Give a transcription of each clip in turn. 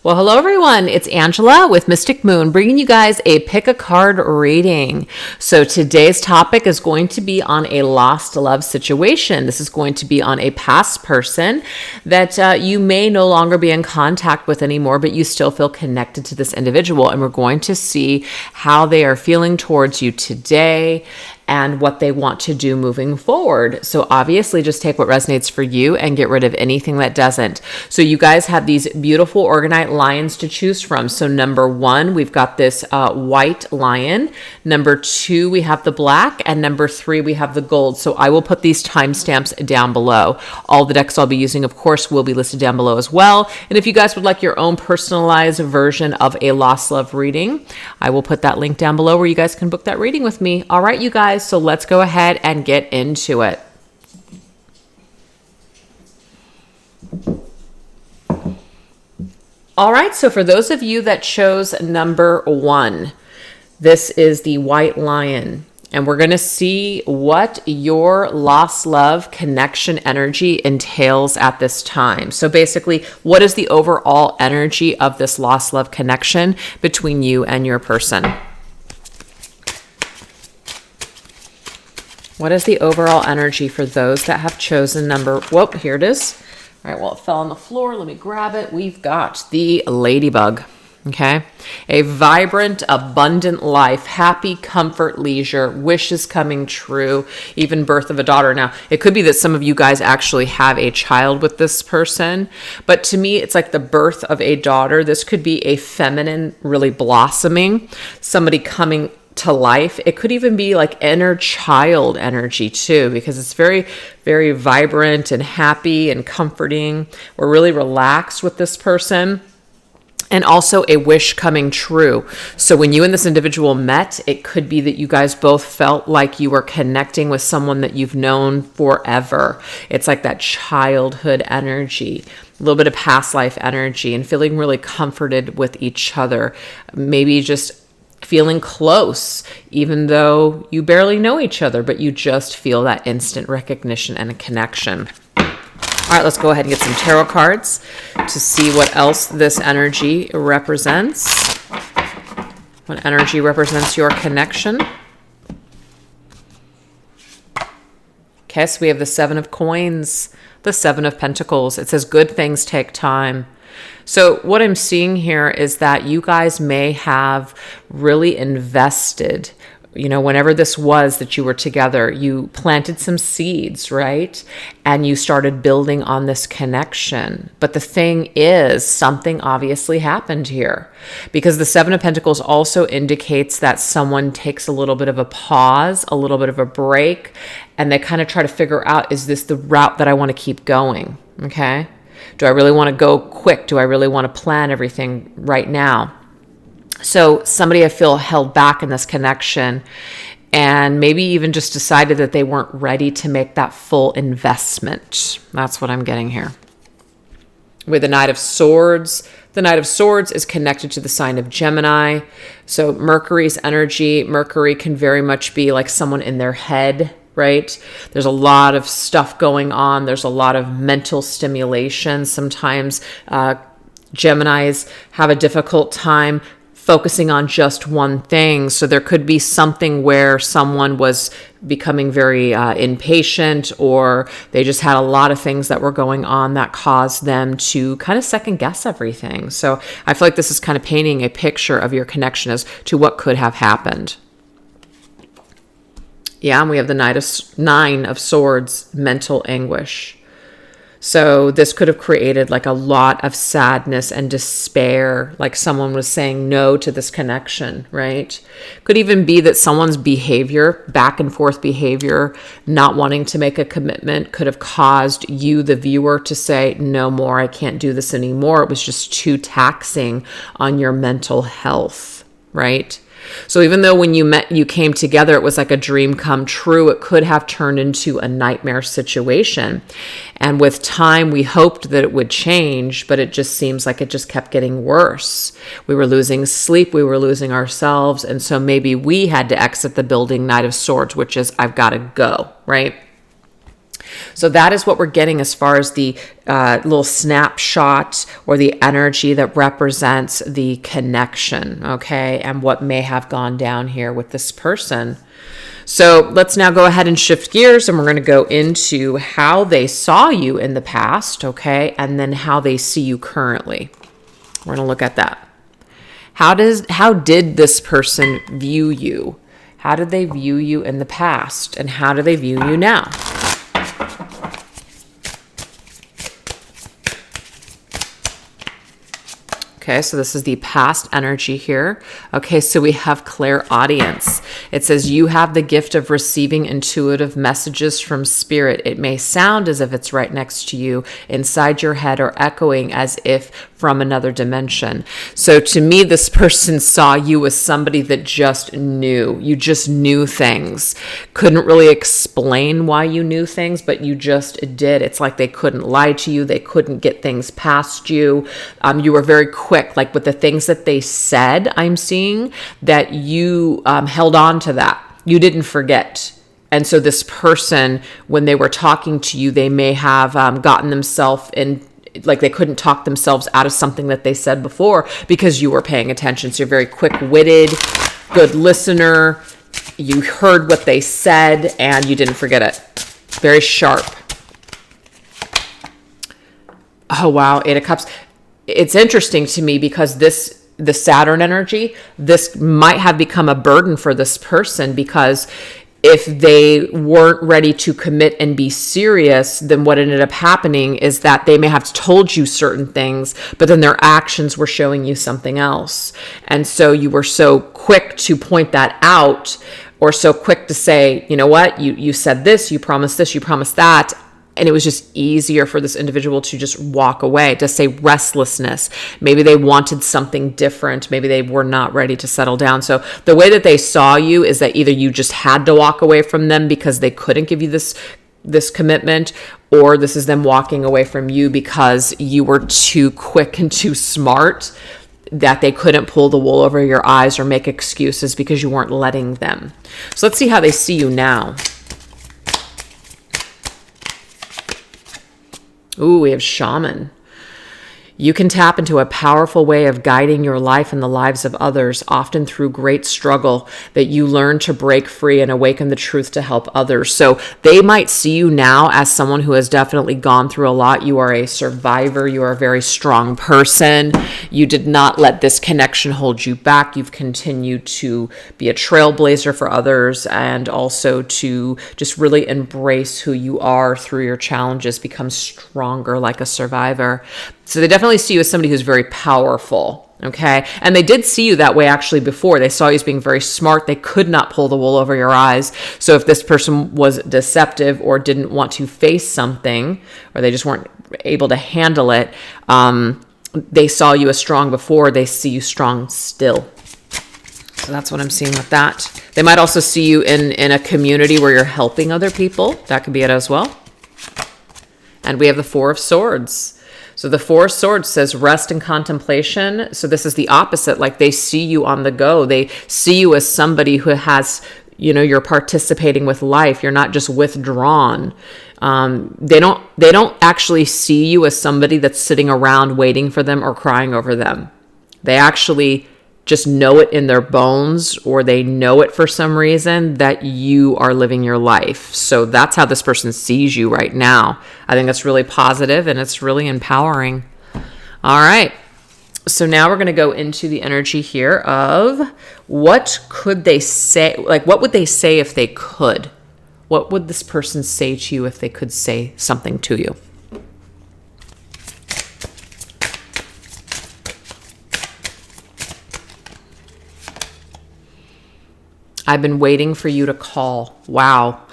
Well, hello everyone. It's Angela with Mystic Moon, bringing you guys a pick a card reading. So today's topic is going to be on a lost love situation. This is going to be on a past person that you may no longer be in contact with anymore, but you still feel connected to this individual. And we're going to see how they are feeling towards you today and what they want to do moving forward. So obviously just take what resonates for you and get rid of anything that doesn't. So you guys have these beautiful organite lions to choose from. So number 1, we've got this white lion. Number 2, we have the black. And number 3, we have the gold. So I will put these timestamps down below. All the decks I'll be using, of course, will be listed down below as well. And if you guys would like your own personalized version of a lost love reading, I will put that link down below where you guys can book that reading with me. All right, you guys. So let's go ahead and get into it. All right, so for those of you that chose number 1, this is the white lion. And we're going to see what your lost love connection energy entails at this time. So basically, what is the overall energy of this lost love connection between you and your person? What is the overall energy for those that have chosen number... Whoop, here it is. All right, well, it fell on the floor. Let me grab it. We've got the ladybug, okay? A vibrant, abundant life, happy, comfort, leisure, wishes coming true, even birth of a daughter. Now, it could be that some of you guys actually have a child with this person, but to me, it's like the birth of a daughter. This could be a feminine really blossoming, somebody coming to life. It could even be like inner child energy too, because it's very, very vibrant and happy and comforting. We're really relaxed with this person. And also a wish coming true. So when you and this individual met, it could be that you guys both felt like you were connecting with someone that you've known forever. It's like that childhood energy, a little bit of past life energy, and feeling really comforted with each other. Maybe just feeling close, even though you barely know each other, but you just feel that instant recognition and a connection. All right, let's go ahead and get some tarot cards to see what else this energy represents. What energy represents your connection? Okay, so we have the 7 of coins, the 7 of pentacles. It says good things take time. So what I'm seeing here is that you guys may have really invested, whenever this was that you were together, you planted some seeds, right? And you started building on this connection. But the thing is, something obviously happened here, because the 7 of Pentacles also indicates that someone takes a little bit of a pause, a little bit of a break, and they kind of try to figure out, is this the route that I want to keep going? Okay. Do I really want to go quick? Do I really want to plan everything right now? So somebody I feel held back in this connection, and maybe even just decided that they weren't ready to make that full investment. That's what I'm getting here. With the Knight of Swords. The Knight of Swords is connected to the sign of Gemini. So Mercury's energy. Mercury can very much be like someone in their head, right? There's a lot of stuff going on. There's a lot of mental stimulation. Sometimes Geminis have a difficult time focusing on just one thing. So there could be something where someone was becoming very impatient, or they just had a lot of things that were going on that caused them to kind of second guess everything. So I feel like this is kind of painting a picture of your connection as to what could have happened. Yeah, and we have the 9 of Swords, mental anguish. So this could have created like a lot of sadness and despair, like someone was saying no to this connection, right? Could even be that someone's behavior, back and forth behavior, not wanting to make a commitment, could have caused you, the viewer, to say, no more, I can't do this anymore. It was just too taxing on your mental health, right? So even though when you met, you came together, it was like a dream come true, it could have turned into a nightmare situation. And with time, we hoped that it would change, but it just seems like it just kept getting worse. We were losing sleep, we were losing ourselves. And so maybe we had to exit the building, Knight of Swords, which is, I've got to go, right? So that is what we're getting as far as the little snapshot or the energy that represents the connection, okay, and what may have gone down here with this person. So let's now go ahead and shift gears, and we're going to go into how they saw you in the past, okay, and then how they see you currently. We're going to look at that. How did this person view you? How did they view you in the past, and how do they view you now? Okay, so this is the past energy here. Okay, so we have clairaudience. It says you have the gift of receiving intuitive messages from spirit. It may sound as if it's right next to you, inside your head, or echoing as if from another dimension. So to me, this person saw you as somebody that just knew. You just knew things. Couldn't really explain why you knew things, but you just did. It's like they couldn't lie to you. They couldn't get things past you. You were very quick. Like with the things that they said, I'm seeing that you held on to that. You didn't forget. And so this person, when they were talking to you, they may have gotten themselves in, like they couldn't talk themselves out of something that they said before because you were paying attention. So you're very quick-witted, good listener. You heard what they said and you didn't forget it. Very sharp. Oh, wow. 8 of Cups. It's interesting to me because the Saturn energy, this might have become a burden for this person, because if they weren't ready to commit and be serious, then what ended up happening is that they may have told you certain things, but then their actions were showing you something else. And so you were so quick to point that out, or so quick to say, you know what, you said this, you promised that. And it was just easier for this individual to just walk away, to say restlessness. Maybe they wanted something different. Maybe they were not ready to settle down. So the way that they saw you is that either you just had to walk away from them because they couldn't give you this commitment, or this is them walking away from you because you were too quick and too smart, that they couldn't pull the wool over your eyes or make excuses because you weren't letting them. So let's see how they see you now. Ooh, we have shaman. You can tap into a powerful way of guiding your life and the lives of others, often through great struggle, that you learn to break free and awaken the truth to help others. So they might see you now as someone who has definitely gone through a lot. You are a survivor. You are a very strong person. You did not let this connection hold you back. You've continued to be a trailblazer for others, and also to just really embrace who you are through your challenges, become stronger like a survivor. So they definitely see you as somebody who's very powerful, okay? And they did see you that way actually before. They saw you as being very smart. They could not pull the wool over your eyes. So if this person was deceptive or didn't want to face something, or they just weren't able to handle it, they saw you as strong before. They see you strong still. So that's what I'm seeing with that. They might also see you in a community where you're helping other people. That could be it as well. And we have the Four of Swords. So the Four of Swords says rest and contemplation. So this is the opposite. Like they see you on the go. They see you as somebody who has, you're participating with life. You're not just withdrawn. They don't actually see you as somebody that's sitting around waiting for them or crying over them. They actually just know it in their bones, or they know it for some reason that you are living your life. So that's how this person sees you right now. I think that's really positive and it's really empowering. All right. So now we're going to go into the energy here of what could they say? Like, what would they say if they could? What would this person say to you if they could say something to you? I've been waiting for you to call. Wow.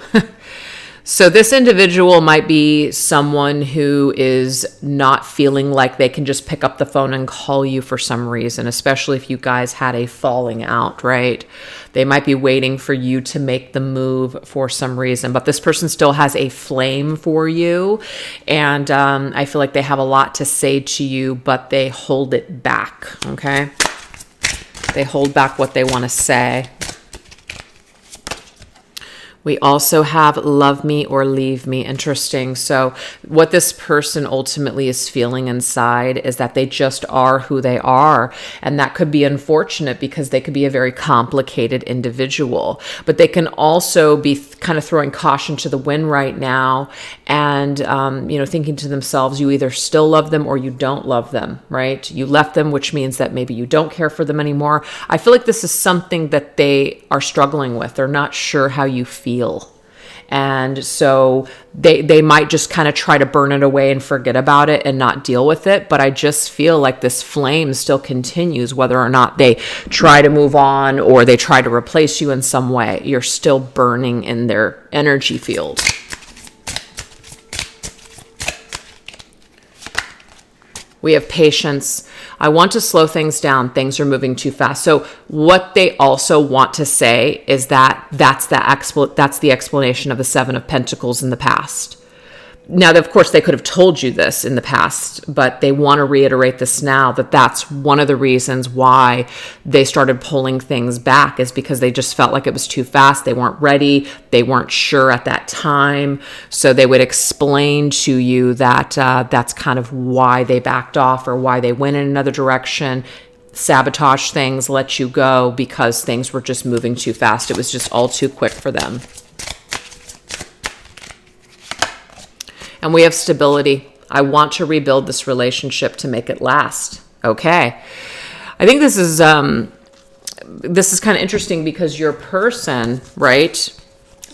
So this individual might be someone who is not feeling like they can just pick up the phone and call you for some reason, especially if you guys had a falling out, right? They might be waiting for you to make the move for some reason, but this person still has a flame for you. And I feel like they have a lot to say to you, but they hold it back, okay? They hold back what they want to say. We also have love me or leave me. Interesting. So what this person ultimately is feeling inside is that they just are who they are. And that could be unfortunate because they could be a very complicated individual. But they can also be kind of throwing caution to the wind right now and, thinking to themselves, you either still love them or you don't love them, right? You left them, which means that maybe you don't care for them anymore. I feel like this is something that they are struggling with. They're not sure how you feel. And so they might just kind of try to burn it away and forget about it and not deal with it. But I just feel like this flame still continues, whether or not they try to move on or they try to replace you in some way. You're still burning in their energy field. We have patience. I want to slow things down. Things are moving too fast. So what they also want to say is that that's the explanation of the Seven of Pentacles in the past. Now, of course, they could have told you this in the past, but they want to reiterate this now, that that's one of the reasons why they started pulling things back, is because they just felt like it was too fast. They weren't ready. They weren't sure at that time. So they would explain to you that that's kind of why they backed off or why they went in another direction, sabotage things, let you go, because things were just moving too fast. It was just all too quick for them. And we have stability. I want to rebuild this relationship to make it last. Okay. I think this is kind of interesting because your person, right?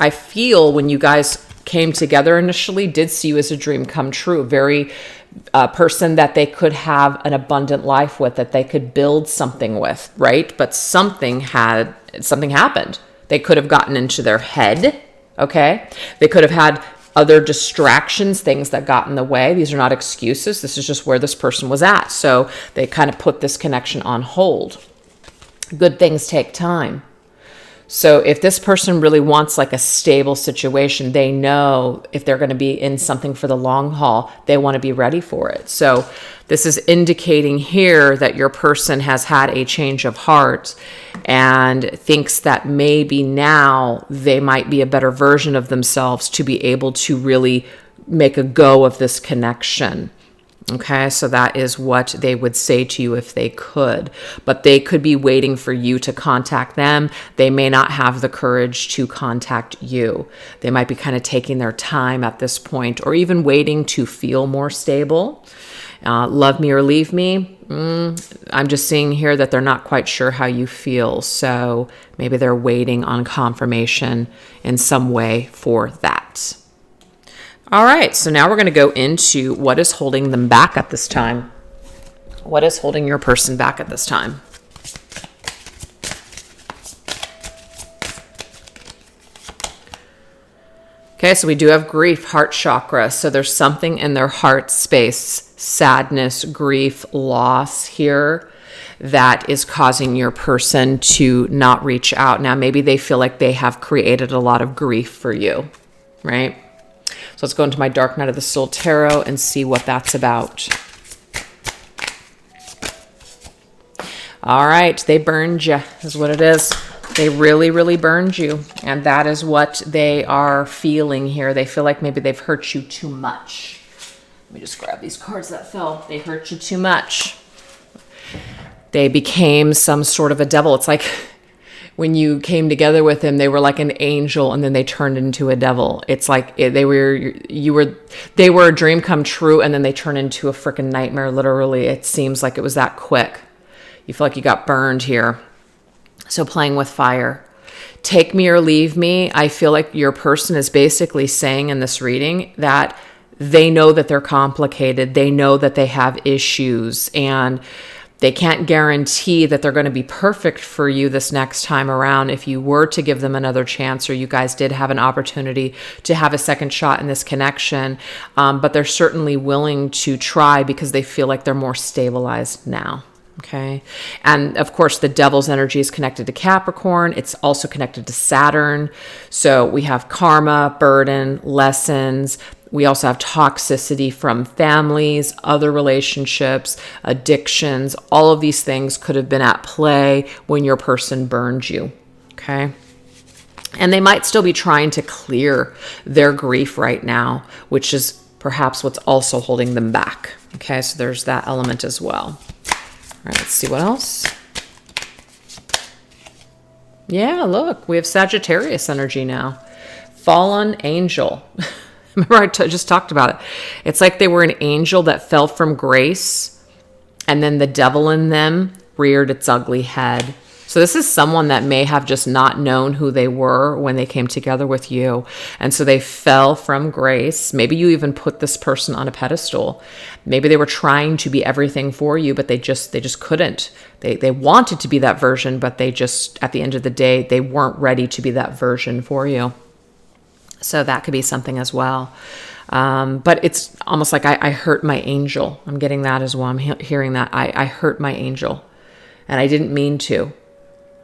I feel when you guys came together initially did see you as a dream come true. Very person that they could have an abundant life with, that they could build something with, right? But something happened. They could have gotten into their head. Okay. They could have had other distractions, things that got in the way. These are not excuses. This is just where this person was at. So they kind of put this connection on hold. Good things take time. So if this person really wants like a stable situation, they know if they're going to be in something for the long haul, they want to be ready for it. So this is indicating here that your person has had a change of heart and thinks that maybe now they might be a better version of themselves to be able to really make a go of this connection. Okay, so that is what they would say to you if they could. But they could be waiting for you to contact them. They may not have the courage to contact you. They might be kind of taking their time at this point, or even waiting to feel more stable. Love me or leave me. I'm just seeing here that they're not quite sure how you feel. So maybe they're waiting on confirmation in some way for that. All right, so now we're going to go into what is holding them back at this time. What is holding your person back at this time? Okay, so we do have grief, heart chakra. So there's something in their heart space, sadness, grief, loss here that is causing your person to not reach out. Now, maybe they feel like they have created a lot of grief for you, right? So let's go into my Dark Night of the Soul Tarot and see what that's about. All right, they burned you, is what it is. They really, really burned you. And that is what they are feeling here. They feel like maybe they've hurt you too much. Let me just grab these cards that fell. They hurt you too much. They became some sort of a devil. It's like when you came together with him, they were like an angel and then they turned into a devil. It's like they were a dream come true and then they turn into a freaking nightmare. Literally, it seems like it was that quick. You feel like you got burned here. So playing with fire. Take me or leave me. I feel like your person is basically saying in this reading that they know that they're complicated. They know that they have issues and they can't guarantee that they're going to be perfect for you this next time around. If you were to give them another chance, or you guys did have an opportunity to have a second shot in this connection, but they're certainly willing to try because they feel like they're more stabilized now. Okay. And of course, the devil's energy is connected to Capricorn. It's also connected to Saturn. So we have karma, burden, lessons. We also have toxicity from families, other relationships, addictions. All of these things could have been at play when your person burned you. Okay. And they might still be trying to clear their grief right now, which is perhaps what's also holding them back. Okay, so there's that element as well. All right, let's see what else. Yeah, look, we have Sagittarius energy now. Fallen angel. Remember, I just talked about it. It's like they were an angel that fell from grace, and then the devil in them reared its ugly head. So this is someone that may have just not known who they were when they came together with you. And so they fell from grace. Maybe you even put this person on a pedestal. Maybe they were trying to be everything for you, but they just couldn't. They wanted to be that version, but they just, at the end of the day, they weren't ready to be that version for you. So that could be something as well. But it's almost like I hurt my angel. I'm getting that as well. I'm hearing that. I hurt my angel. And I didn't mean to.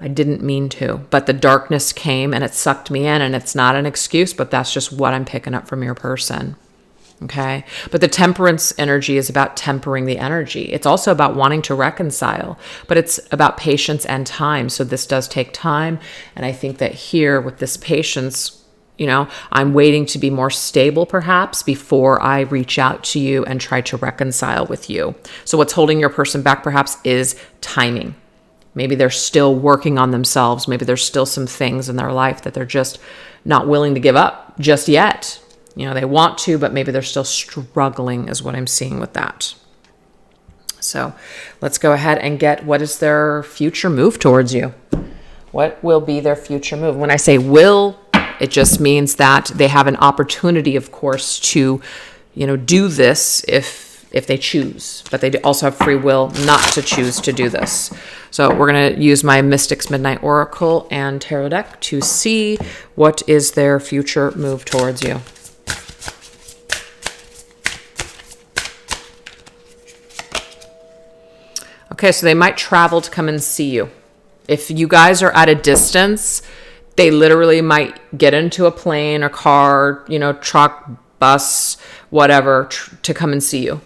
But the darkness came and it sucked me in, and it's not an excuse, but that's just what I'm picking up from your person. Okay. But the temperance energy is about tempering the energy. It's also about wanting to reconcile, but it's about patience and time. So this does take time. And I think that here with this patience, I'm waiting to be more stable perhaps before I reach out to you and try to reconcile with you. So what's holding your person back perhaps is timing. Maybe they're still working on themselves. Maybe there's still some things in their life that they're just not willing to give up just yet. They want to, but maybe they're still struggling is what I'm seeing with that. So let's go ahead and get what is their future move towards you. What will be their future move? When I say will, it just means that they have an opportunity, of course, to, do this if they choose, but they also have free will not to choose to do this. So we're going to use my Mystics Midnight Oracle and Tarot deck to see what is their future move towards you. Okay, so they might travel to come and see you. If you guys are at a distance, they literally might get into a plane or car, truck, bus, whatever, to come and see you.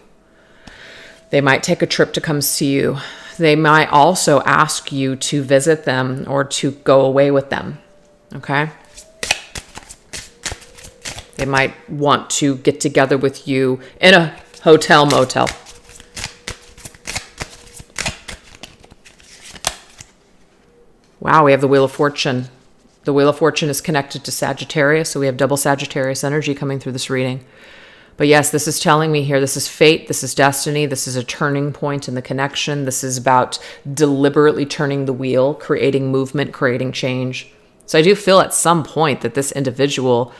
They might take a trip to come see you. They might also ask you to visit them or to go away with them. Okay? They might want to get together with you in a hotel, motel. Wow, we have the Wheel of Fortune. The Wheel of Fortune is connected to Sagittarius, so we have double Sagittarius energy coming through this reading. But yes, this is telling me here, this is fate, this is destiny, this is a turning point in the connection. This is about deliberately turning the wheel, creating movement, creating change. So I do feel at some point that this individual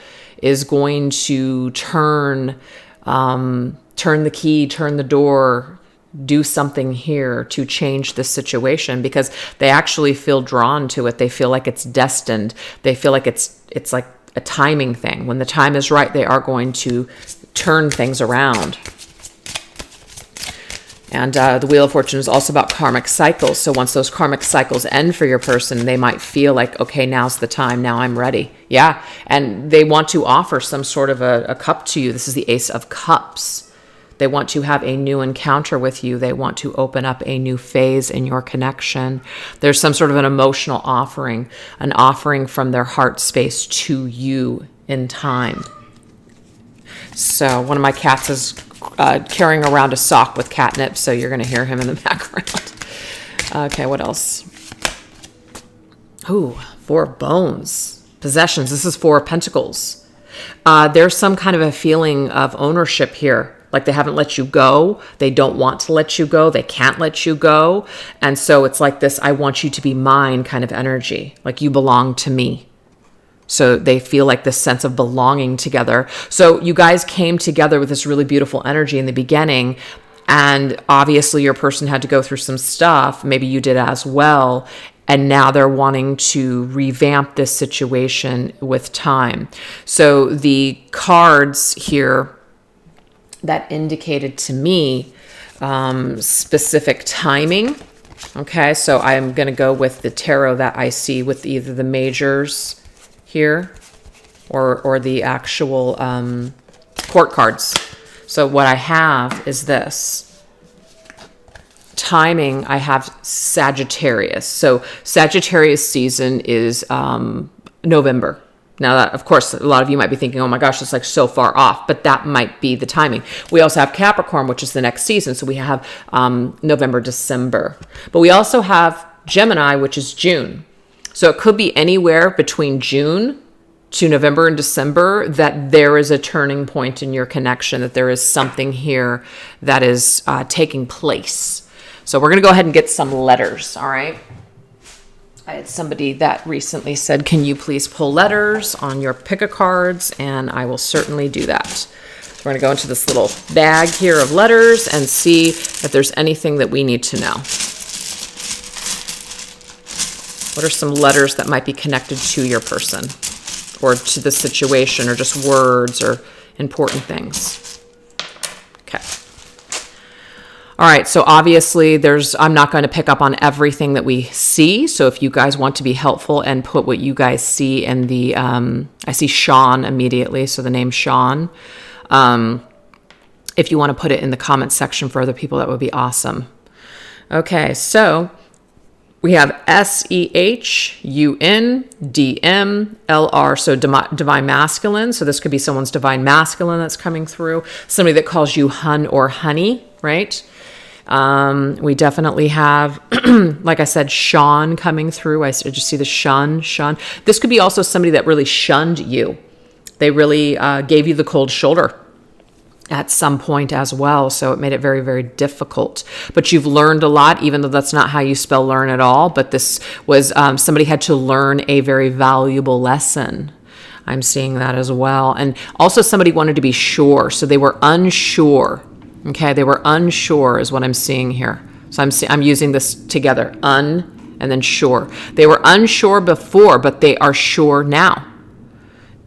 is going to turn the key, turn the door, do something here to change this situation, because they actually feel drawn to it. They feel like it's destined. They feel like it's like a timing thing. When the time is right, they are going to turn things around. And the Wheel of Fortune is also about karmic cycles. So once those karmic cycles end for your person, they might feel like, okay, now's the time. Now I'm ready. Yeah. And they want to offer some sort of a cup to you. This is the Ace of Cups. They want to have a new encounter with you. They want to open up a new phase in your connection. There's some sort of an emotional offering, an offering from their heart space to you in time. So one of my cats is carrying around a sock with catnip, so you're going to hear him in the background. Okay, what else? Ooh, 4 of Bones. Possessions. This is 4 of Pentacles. There's some kind of a feeling of ownership here. Like they haven't let you go. They don't want to let you go. They can't let you go. And so it's like this, I want you to be mine kind of energy. Like you belong to me. So they feel like this sense of belonging together. So you guys came together with this really beautiful energy in the beginning. And obviously your person had to go through some stuff. Maybe you did as well. And now they're wanting to revamp this situation with time. So the cards here that indicated to me specific timing. Okay, so I'm going to go with the tarot that I see with either the majors here or the actual court cards. So what I have is this. Timing, I have Sagittarius. So Sagittarius season is November. Now, that, of course, a lot of you might be thinking, oh my gosh, it's like so far off, but that might be the timing. We also have Capricorn, which is the next season. So we have November, December. But we also have Gemini, which is June. So it could be anywhere between June to November and December that there is a turning point in your connection, that there is something here that is taking place. So we're going to go ahead and get some letters, all right? I had somebody that recently said, can you please pull letters on your pick a cards? And I will certainly do that. We're going to go into this little bag here of letters and see if there's anything that we need to know. What are some letters that might be connected to your person or to the situation, or just words or important things? Okay. All right, so obviously I'm not going to pick up on everything that we see. So if you guys want to be helpful and put what you guys see in the, I see Sean immediately, so the name Sean. If you want to put it in the comment section for other people, that would be awesome. Okay, so we have SEHUNDMLR, so divine masculine. So this could be someone's divine masculine that's coming through. Somebody that calls you hun or honey, right? We definitely have, like I said, Sean coming through. I just see the shun. This could be also somebody that really shunned you. They really gave you the cold shoulder at some point as well. So it made it very, very difficult. But you've learned a lot, even though that's not how you spell learn at all. But this was somebody had to learn a very valuable lesson. I'm seeing that as well. And also somebody wanted to be sure. So they were unsure. Okay, they were unsure is what I'm seeing here. So I'm using this together, and then sure. They were unsure before, but they are sure now.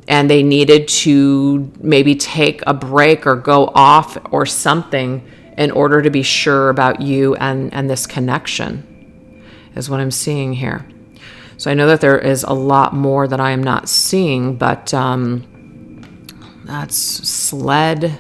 And they needed to maybe take a break or go off or something in order to be sure about you and this connection is what I'm seeing here. So I know that there is a lot more that I am not seeing, but that's sled.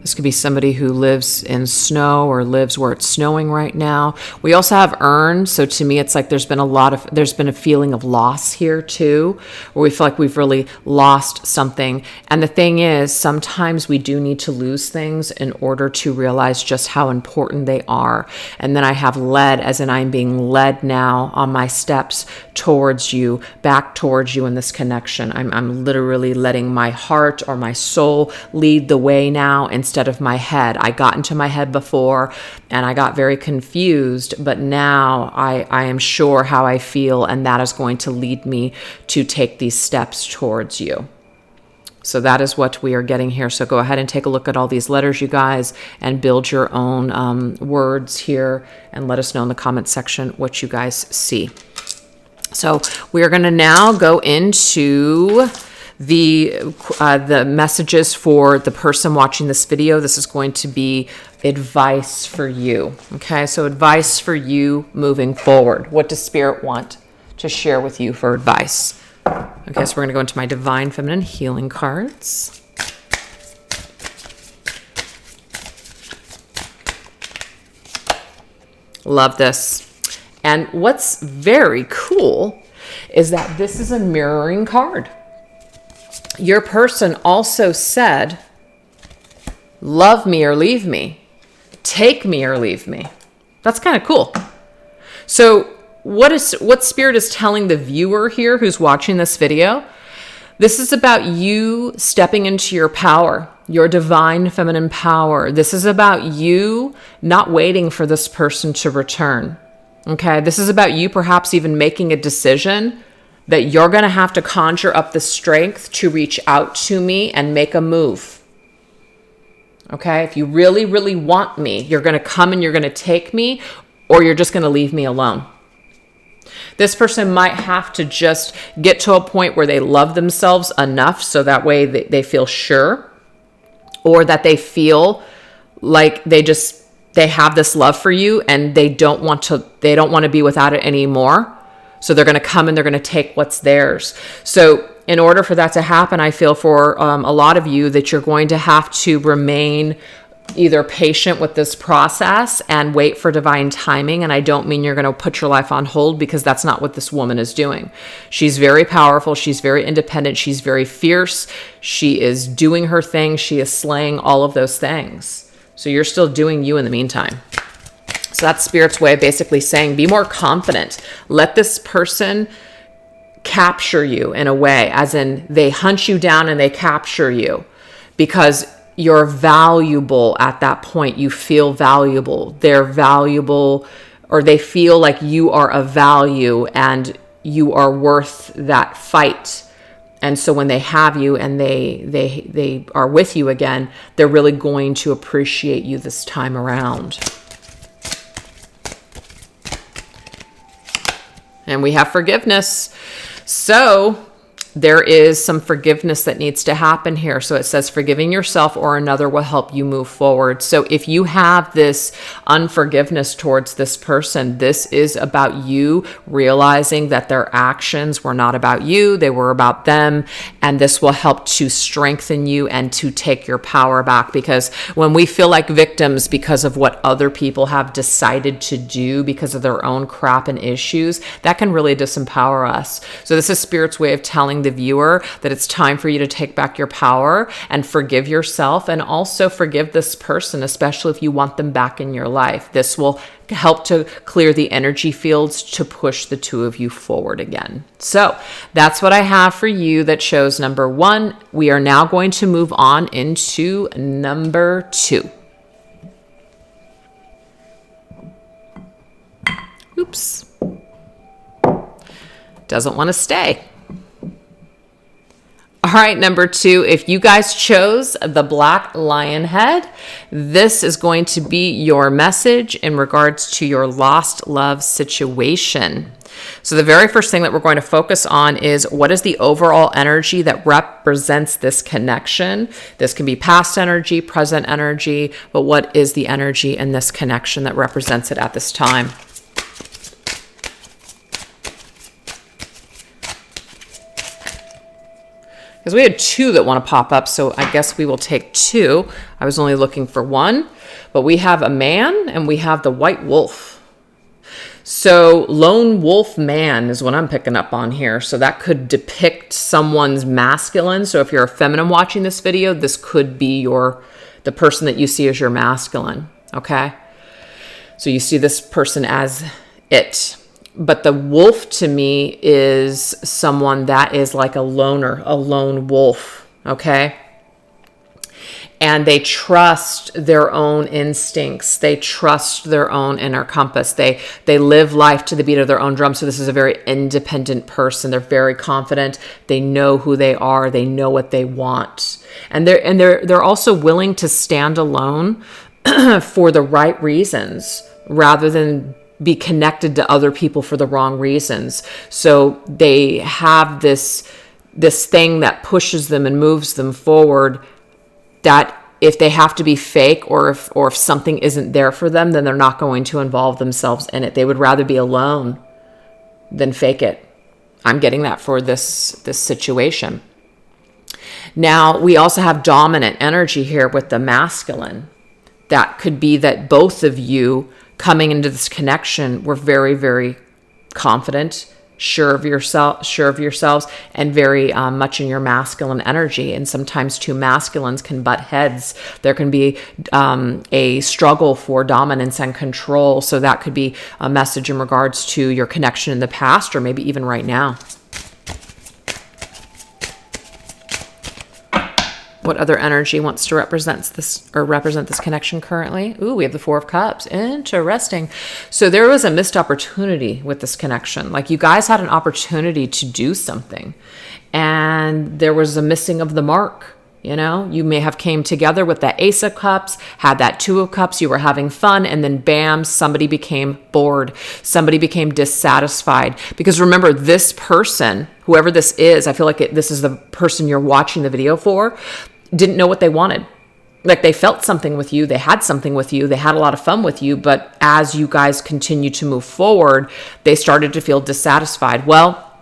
This could be somebody who lives in snow or lives where it's snowing right now. We also have earn. So to me, it's like there's been a feeling of loss here too, where we feel like we've really lost something. And the thing is, sometimes we do need to lose things in order to realize just how important they are. And then I have led, as in I'm being led now on my steps towards you, back towards you in this connection. I'm literally letting my heart or my soul lead the way now instead of my head. I got into my head before and I got very confused, but now I am sure how I feel, and that is going to lead me to take these steps towards you. So that is what we are getting here. So go ahead and take a look at all these letters, you guys, and build your own words here, and let us know in the comment section what you guys see. So we are going to now go into the messages for the person watching this video. This is going to be advice for you. Okay, so advice for you moving forward. What does Spirit want to share with you for advice? Okay, so we're going to go into my Divine Feminine healing cards. Love this. And what's very cool is that this is a mirroring card. Your person also said, love me or leave me, take me or leave me. That's kind of cool. So what Spirit is telling the viewer here who's watching this video, this is about you stepping into your power, your divine feminine power. This is about you not waiting for this person to return. Okay, this is about you perhaps even making a decision that you're going to have to conjure up the strength to reach out to me and make a move. Okay, if you really, really want me, you're going to come and you're going to take me, or you're just going to leave me alone. This person might have to just get to a point where they love themselves enough so that way they feel sure, or that they feel like they have this love for you and they don't want to be without it anymore. So they're going to come and they're going to take what's theirs. So in order for that to happen, I feel for a lot of you that you're going to have to remain either patient with this process and wait for divine timing. And I don't mean you're going to put your life on hold, because that's not what this woman is doing. She's very powerful. She's very independent. She's very fierce. She is doing her thing. She is slaying all of those things. So you're still doing you in the meantime. So that's Spirit's way of basically saying, be more confident. Let this person capture you in a way, as in they hunt you down and they capture you, because you're valuable at that point. You feel valuable. They're valuable, or they feel like you are of value and you are worth that fight. And so when they have you and they are with you again, they're really going to appreciate you this time around. And we have forgiveness. So there is some forgiveness that needs to happen here. So it says forgiving yourself or another will help you move forward. So if you have this unforgiveness towards this person, this is about you realizing that their actions were not about you, they were about them. And this will help to strengthen you and to take your power back. Because when we feel like victims because of what other people have decided to do because of their own crap and issues, that can really disempower us. So this is Spirit's way of telling the viewer that it's time for you to take back your power and forgive yourself, and also forgive this person, especially if you want them back in your life. This will help to clear the energy fields to push the two of you forward again. So that's what I have for you that shows number 1. We are now going to move on into number 2. Oops. Doesn't want to stay. All right, number 2, if you guys chose the Black Lion head, this is going to be your message in regards to your lost love situation. So the very first thing that we're going to focus on is, what is the overall energy that represents this connection? This can be past energy, present energy, but what is the energy in this connection that represents it at this time? Because we had 2 that want to pop up, so I guess we will take 2. I was only looking for 1, but we have a man and we have the white wolf. So lone wolf man is what I'm picking up on here. So that could depict someone's masculine. So if you're a feminine watching this video, this could be the person that you see as your masculine. Okay. So you see this person as it. But the wolf to me is someone that is like a loner, a lone wolf, okay? And they trust their own instincts. They trust their own inner compass. They live life to the beat of their own drum. So this is a very independent person. They're very confident. They know who they are. They know what they want. And they're also willing to stand alone for the right reasons, rather than be connected to other people for the wrong reasons. So they have this thing that pushes them and moves them forward, that if they have to be fake, or if something isn't there for them, then they're not going to involve themselves in it. They would rather be alone than fake it. I'm getting that for this situation. Now, we also have dominant energy here with the masculine. That could be that both of you coming into this connection were very, very confident, sure of yourselves, and very much in your masculine energy. And sometimes 2 masculines can butt heads. There can be a struggle for dominance and control. So that could be a message in regards to your connection in the past, or maybe even right now. What other energy wants to represent this connection currently? Ooh, we have the 4 of Cups. Interesting. So there was a missed opportunity with this connection. Like, you guys had an opportunity to do something, and there was a missing of the mark. You know, you may have came together with that Ace of Cups, had that 2 of Cups, you were having fun, and then bam, somebody became bored. Somebody became dissatisfied. Because remember, this person, whoever this is, I feel like this is the person you're watching the video for, didn't know what they wanted. Like, they felt something with you, they had something with you, they had a lot of fun with you, but as you guys continue to move forward, they started to feel dissatisfied. Well,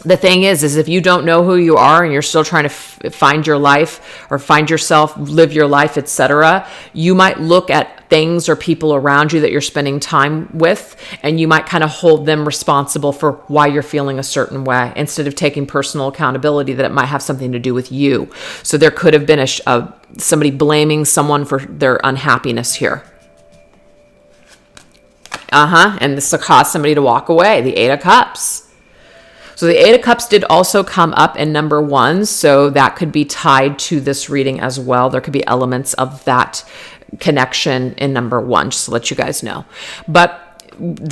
The thing is if you don't know who you are and you're still trying to find your life or find yourself, live your life, etc., you might look at things or people around you that you're spending time with, and you might kind of hold them responsible for why you're feeling a certain way instead of taking personal accountability that it might have something to do with you. So there could have been somebody blaming someone for their unhappiness here. And this will cause somebody to walk away. The Eight of Cups. So the Eight of Cups did also come up in number 1, so that could be tied to this reading as well. There could be elements of that connection in number 1, just to let you guys know. But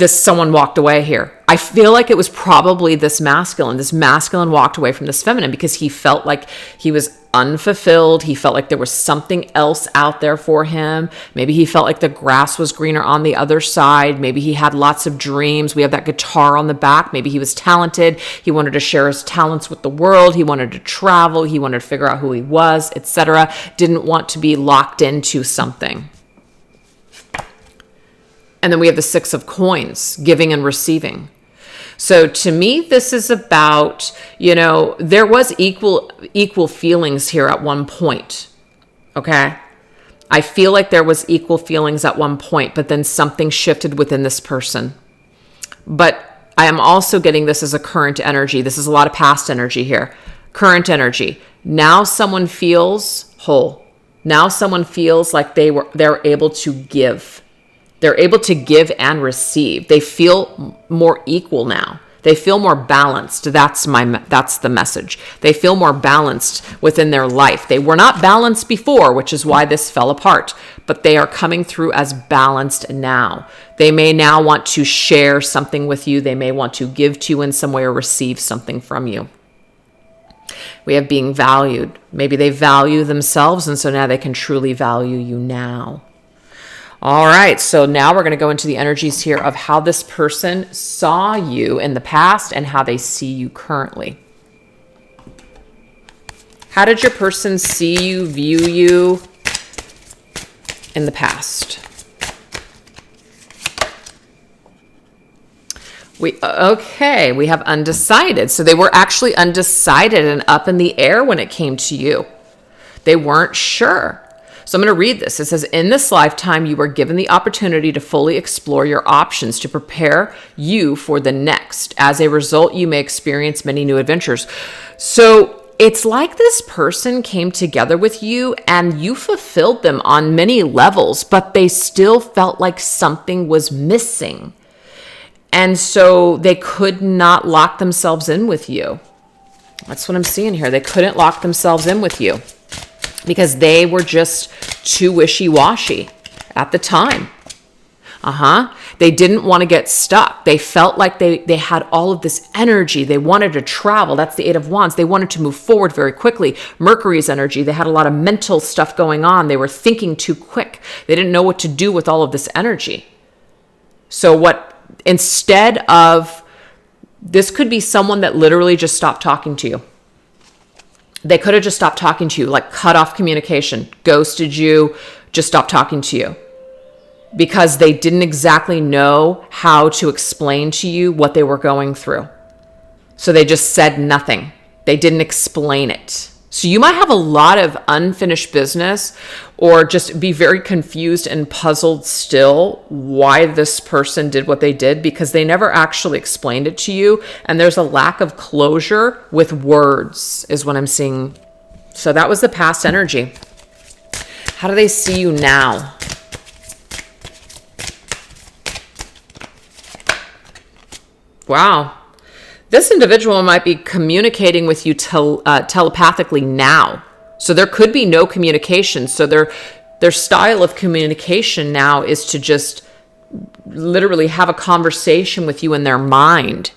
someone walked away here. I feel like it was probably this masculine. This masculine walked away from this feminine because he felt like he was unfulfilled. He felt like there was something else out there for him. Maybe he felt like the grass was greener on the other side. Maybe he had lots of dreams. We have that guitar on the back. Maybe he was talented. He wanted to share his talents with the world. He wanted to travel. He wanted to figure out who he was, etc. Didn't want to be locked into something. And then we have the Six of Coins, giving and receiving. So to me, this is about, there was equal feelings here at one point. Okay. I feel like there was equal feelings at one point, but then something shifted within this person. But I am also getting this as a current energy. This is a lot of past energy here. Current energy. Now someone feels whole. Now someone feels like they're able to give. They're able to give and receive. They feel more equal now. They feel more balanced. That's the message. They feel more balanced within their life. They were not balanced before, which is why this fell apart, but they are coming through as balanced now. They may now want to share something with you. They may want to give to you in some way or receive something from you. We have being valued. Maybe they value themselves, and so now they can truly value you now. All right, so now we're going to go into the energies here of how this person saw you in the past and how they see you currently. How did your person see you, view you in the past? We have undecided. So they were actually undecided and up in the air when it came to you. They weren't sure. So I'm going to read this. It says, in this lifetime, you are given the opportunity to fully explore your options to prepare you for the next. As a result, you may experience many new adventures. So it's like this person came together with you and you fulfilled them on many levels, but they still felt like something was missing. And so they could not lock themselves in with you. That's what I'm seeing here. They couldn't lock themselves in with you, because they were just too wishy-washy at the time. They didn't want to get stuck. They felt like they had all of this energy. They wanted to travel. That's the Eight of Wands. They wanted to move forward very quickly. Mercury's energy. They had a lot of mental stuff going on. They were thinking too quick. They didn't know what to do with all of this energy. So instead of, this could be someone that literally just stopped talking to you. They could have just stopped talking to you, like cut off communication, ghosted you, just stopped talking to you, because they didn't exactly know how to explain to you what they were going through. So they just said nothing. They didn't explain it. So you might have a lot of unfinished business, or just be very confused and puzzled still why this person did what they did, because they never actually explained it to you. And there's a lack of closure with words is what I'm seeing. So that was the past energy. How do they see you now? Wow. This individual might be communicating with you telepathically now. So there could be no communication. So their style of communication now is to just literally have a conversation with you in their mind.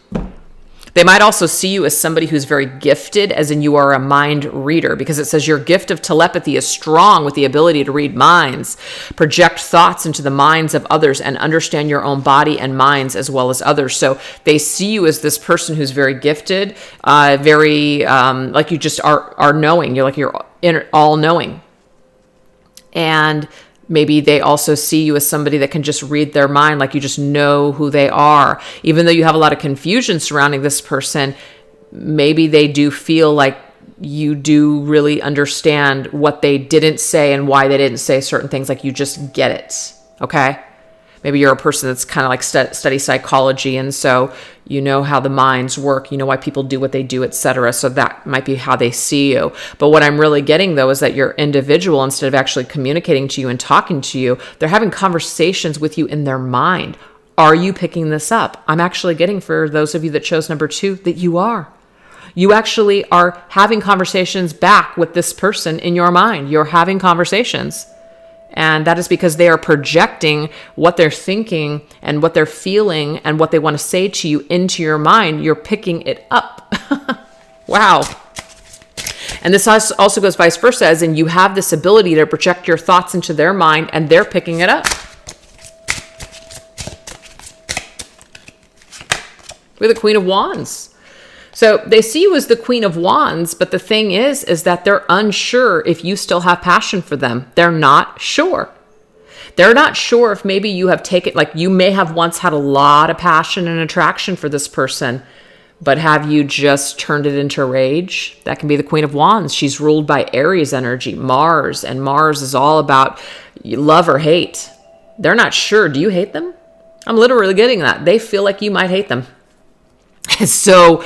They might also see you as somebody who's very gifted, as in you are a mind reader, because it says your gift of telepathy is strong with the ability to read minds, project thoughts into the minds of others, and understand your own body and minds as well as others. So they see you as this person who's very gifted, very like you just are knowing. You're all knowing. And maybe they also see you as somebody that can just read their mind, like you just know who they are. Even though you have a lot of confusion surrounding this person, maybe they do feel like you do really understand what they didn't say and why they didn't say certain things. Like you just get it. Okay. Maybe you're a person that's kind of like study psychology. And so you know how the minds work, you know why people do what they do, etc. So that might be how they see you. But what I'm really getting though, is that your individual, instead of actually communicating to you and talking to you, they're having conversations with you in their mind. Are you picking this up? I'm actually getting, for those of you that chose number 2, that you are. You actually are having conversations back with this person in your mind. You're having conversations. And that is because they are projecting what they're thinking and what they're feeling and what they want to say to you into your mind. You're picking it up. Wow. And this also goes vice versa, as in you have this ability to project your thoughts into their mind and they're picking it up. We're the Queen of Wands. So they see you as the Queen of Wands, but the thing is that they're unsure if you still have passion for them. They're not sure. They're not sure if maybe you have taken, like you may have once had a lot of passion and attraction for this person, but have you just turned it into rage? That can be the Queen of Wands. She's ruled by Aries energy, Mars, and Mars is all about love or hate. They're not sure. Do you hate them? I'm literally getting that. They feel like you might hate them. So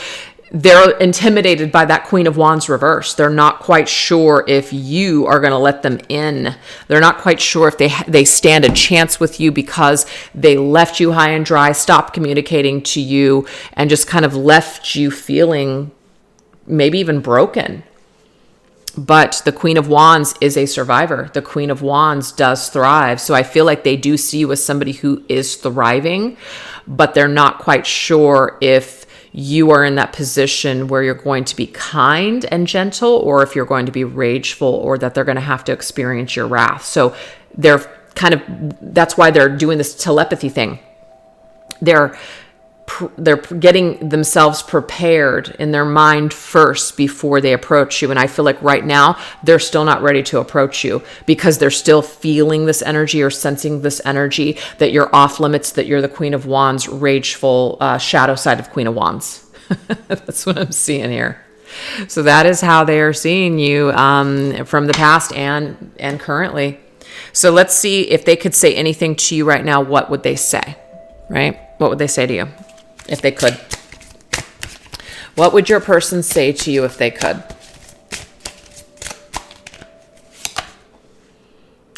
they're intimidated by that Queen of Wands reverse. They're not quite sure if you are going to let them in. They're not quite sure if they stand a chance with you because they left you high and dry, stopped communicating to you, and just kind of left you feeling maybe even broken. But the Queen of Wands is a survivor. The Queen of Wands does thrive. So I feel like they do see you as somebody who is thriving, but they're not quite sure if you are in that position where you're going to be kind and gentle, or if you're going to be rageful, or that they're going to have to experience your wrath. So they're that's why they're doing this telepathy thing. They're getting themselves prepared in their mind first before they approach you. And I feel like right now they're still not ready to approach you because they're still feeling this energy or sensing this energy that you're off limits, that you're the Queen of Wands, rageful, shadow side of Queen of Wands. That's what I'm seeing here. So that is how they are seeing you from the past and currently. So let's see if they could say anything to you right now. What would they say, right? What would they say to you? If they could. What would your person say to you if they could?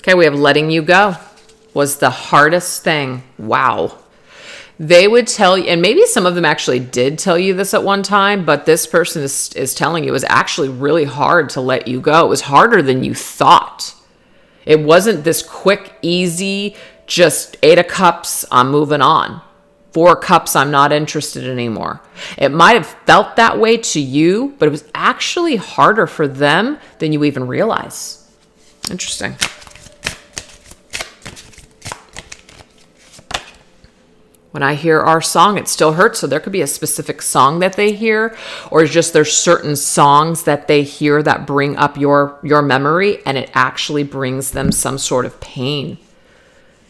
Okay, we have letting you go was the hardest thing. Wow. They would tell you, and maybe some of them actually did tell you this at one time, but this person is telling you it was actually really hard to let you go. It was harder than you thought. It wasn't this quick, easy, just 8 of cups, I'm moving on. 4 cups, I'm not interested anymore. It might have felt that way to you, but it was actually harder for them than you even realize. Interesting. When I hear our song, it still hurts. So there could be a specific song that they hear, or just there's certain songs that they hear that bring up your memory, and it actually brings them some sort of pain.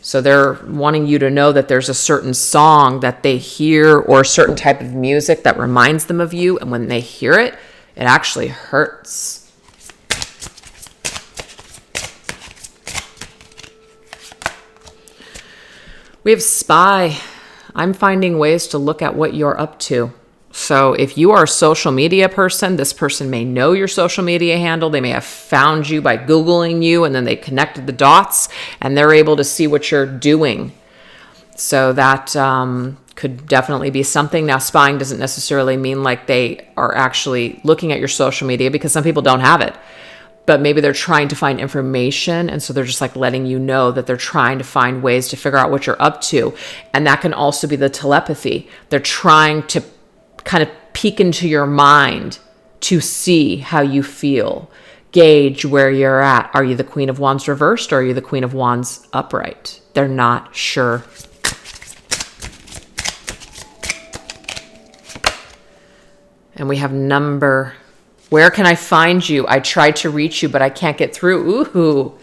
So they're wanting you to know that there's a certain song that they hear or a certain type of music that reminds them of you. And when they hear it, it actually hurts. We have spy. I'm finding ways to look at what you're up to. So if you are a social media person, this person may know your social media handle. They may have found you by Googling you, and then they connected the dots and they're able to see what you're doing. So that could definitely be something. Now, spying doesn't necessarily mean like they are actually looking at your social media, because some people don't have it. But maybe they're trying to find information, and so they're just like letting you know that they're trying to find ways to figure out what you're up to. And that can also be the telepathy. They're trying to kind of peek into your mind to see how you feel, gauge where you're at. Are you the Queen of Wands reversed, or are you the Queen of Wands upright? They're not sure. And we have number. Where can I find you? I tried to reach you, but I can't get through. Ooh.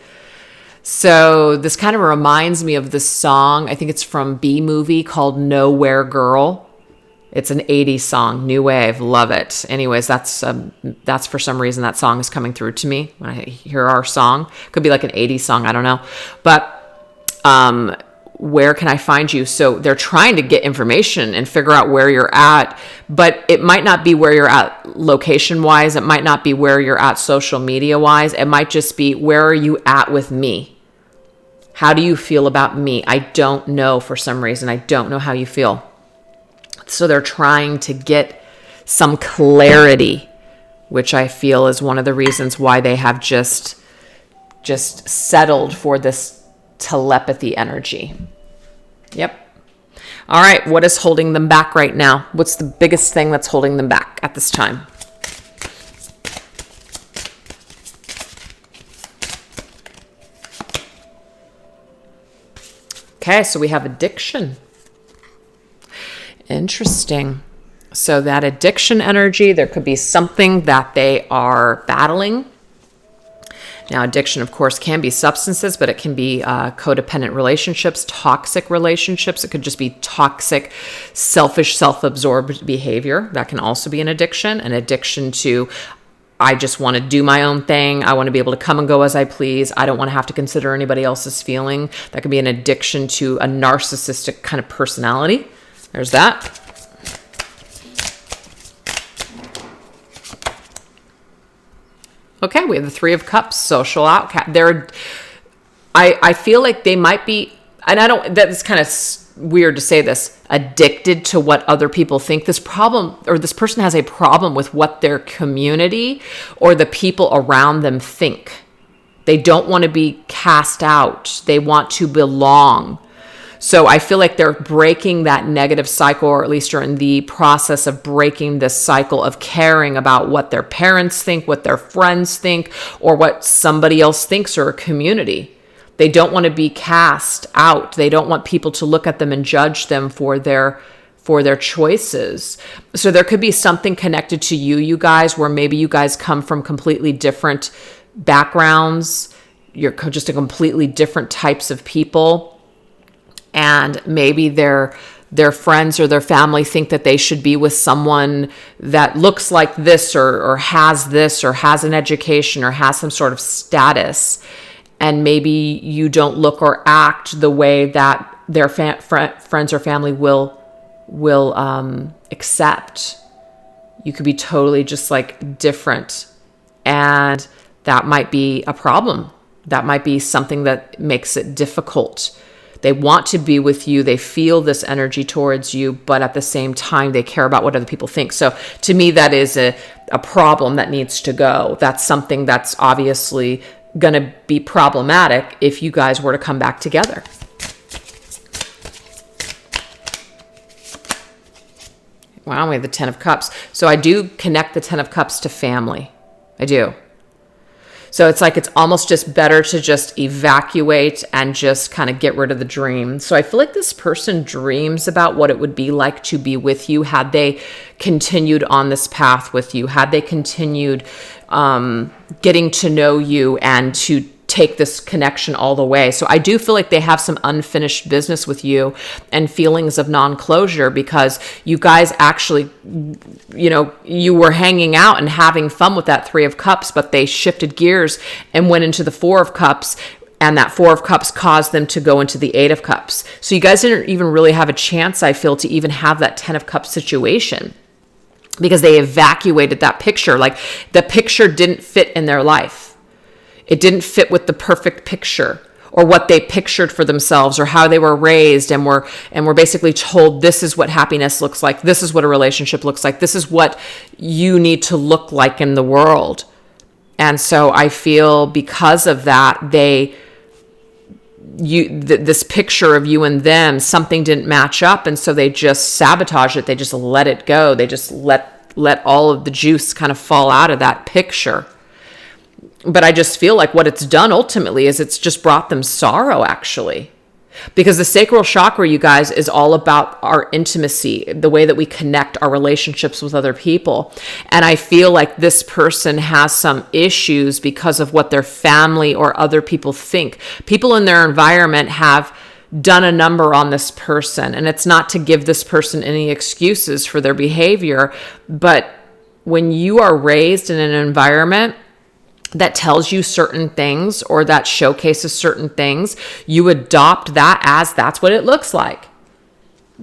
So this kind of reminds me of this song. I think it's from B movie called Nowhere Girl. It's an 80s song, new wave, love it. Anyways, that's for some reason that song is coming through to me when I hear our song. Could be like an 80s song, I don't know. But where can I find you? So they're trying to get information and figure out where you're at, but it might not be where you're at location-wise. It might not be where you're at social media-wise. It might just be, where are you at with me? How do you feel about me? I don't know for some reason. I don't know how you feel. So they're trying to get some clarity, which I feel is one of the reasons why they have just settled for this telepathy energy. Yep. All right. What is holding them back right now? What's the biggest thing that's holding them back at this time? Okay. So we have addiction. Interesting. So that addiction energy, there could be something that they are battling. Now, addiction, of course, can be substances, but it can be codependent relationships, toxic relationships. It could just be toxic, selfish, self-absorbed behavior. That can also be an addiction to, I just want to do my own thing. I want to be able to come and go as I please. I don't want to have to consider anybody else's feeling. That could be an addiction to a narcissistic kind of personality. There's that. Okay, we have the Three of Cups, social outcast. I feel like they might be, and I don't, that's kind of weird to say this, addicted to what other people think. This person has a problem with what their community or the people around them think. They don't want to be cast out. They want to belong. So I feel like they're breaking that negative cycle, or at least are in the process of breaking this cycle of caring about what their parents think, what their friends think, or what somebody else thinks, or a community. They don't want to be cast out. They don't want people to look at them and judge them for their choices. So there could be something connected to you guys, where maybe you guys come from completely different backgrounds. You're just a completely different types of people. And maybe their friends or their family think that they should be with someone that looks like this, or has this, or has an education, or has some sort of status. And maybe you don't look or act the way that their friends or family will accept. You could be totally just like different. And that might be a problem. That might be something that makes it difficult. They want to be with you. They feel this energy towards you, but at the same time, they care about what other people think. So to me, that is a problem that needs to go. That's something that's obviously going to be problematic if you guys were to come back together. Wow, we have the Ten of Cups. So I do connect the Ten of Cups to family. I do. So it's like it's almost just better to just evacuate and just kind of get rid of the dream. So I feel like this person dreams about what it would be like to be with you had they continued on this path with you, had they continued getting to know you and to take this connection all the way. So I do feel like they have some unfinished business with you and feelings of non-closure, because you guys actually, you were hanging out and having fun with that Three of Cups, but they shifted gears and went into the Four of Cups, and that Four of Cups caused them to go into the Eight of Cups. So you guys didn't even really have a chance, I feel, to even have that Ten of Cups situation, because they evacuated that picture. Like the picture didn't fit in their life. It didn't fit with the perfect picture, or what they pictured for themselves, or how they were raised, and were basically told, this is what happiness looks like. This is what a relationship looks like. This is what you need to look like in the world. And so I feel because of that, this picture of you and them, something didn't match up. And so they just sabotaged it. They just let it go. They just let all of the juice kind of fall out of that picture. But I just feel like what it's done ultimately is it's just brought them sorrow, actually. Because the sacral chakra, you guys, is all about our intimacy, the way that we connect our relationships with other people. And I feel like this person has some issues because of what their family or other people think. People in their environment have done a number on this person. And it's not to give this person any excuses for their behavior, but when you are raised in an environment that tells you certain things or that showcases certain things, you adopt that as that's what it looks like.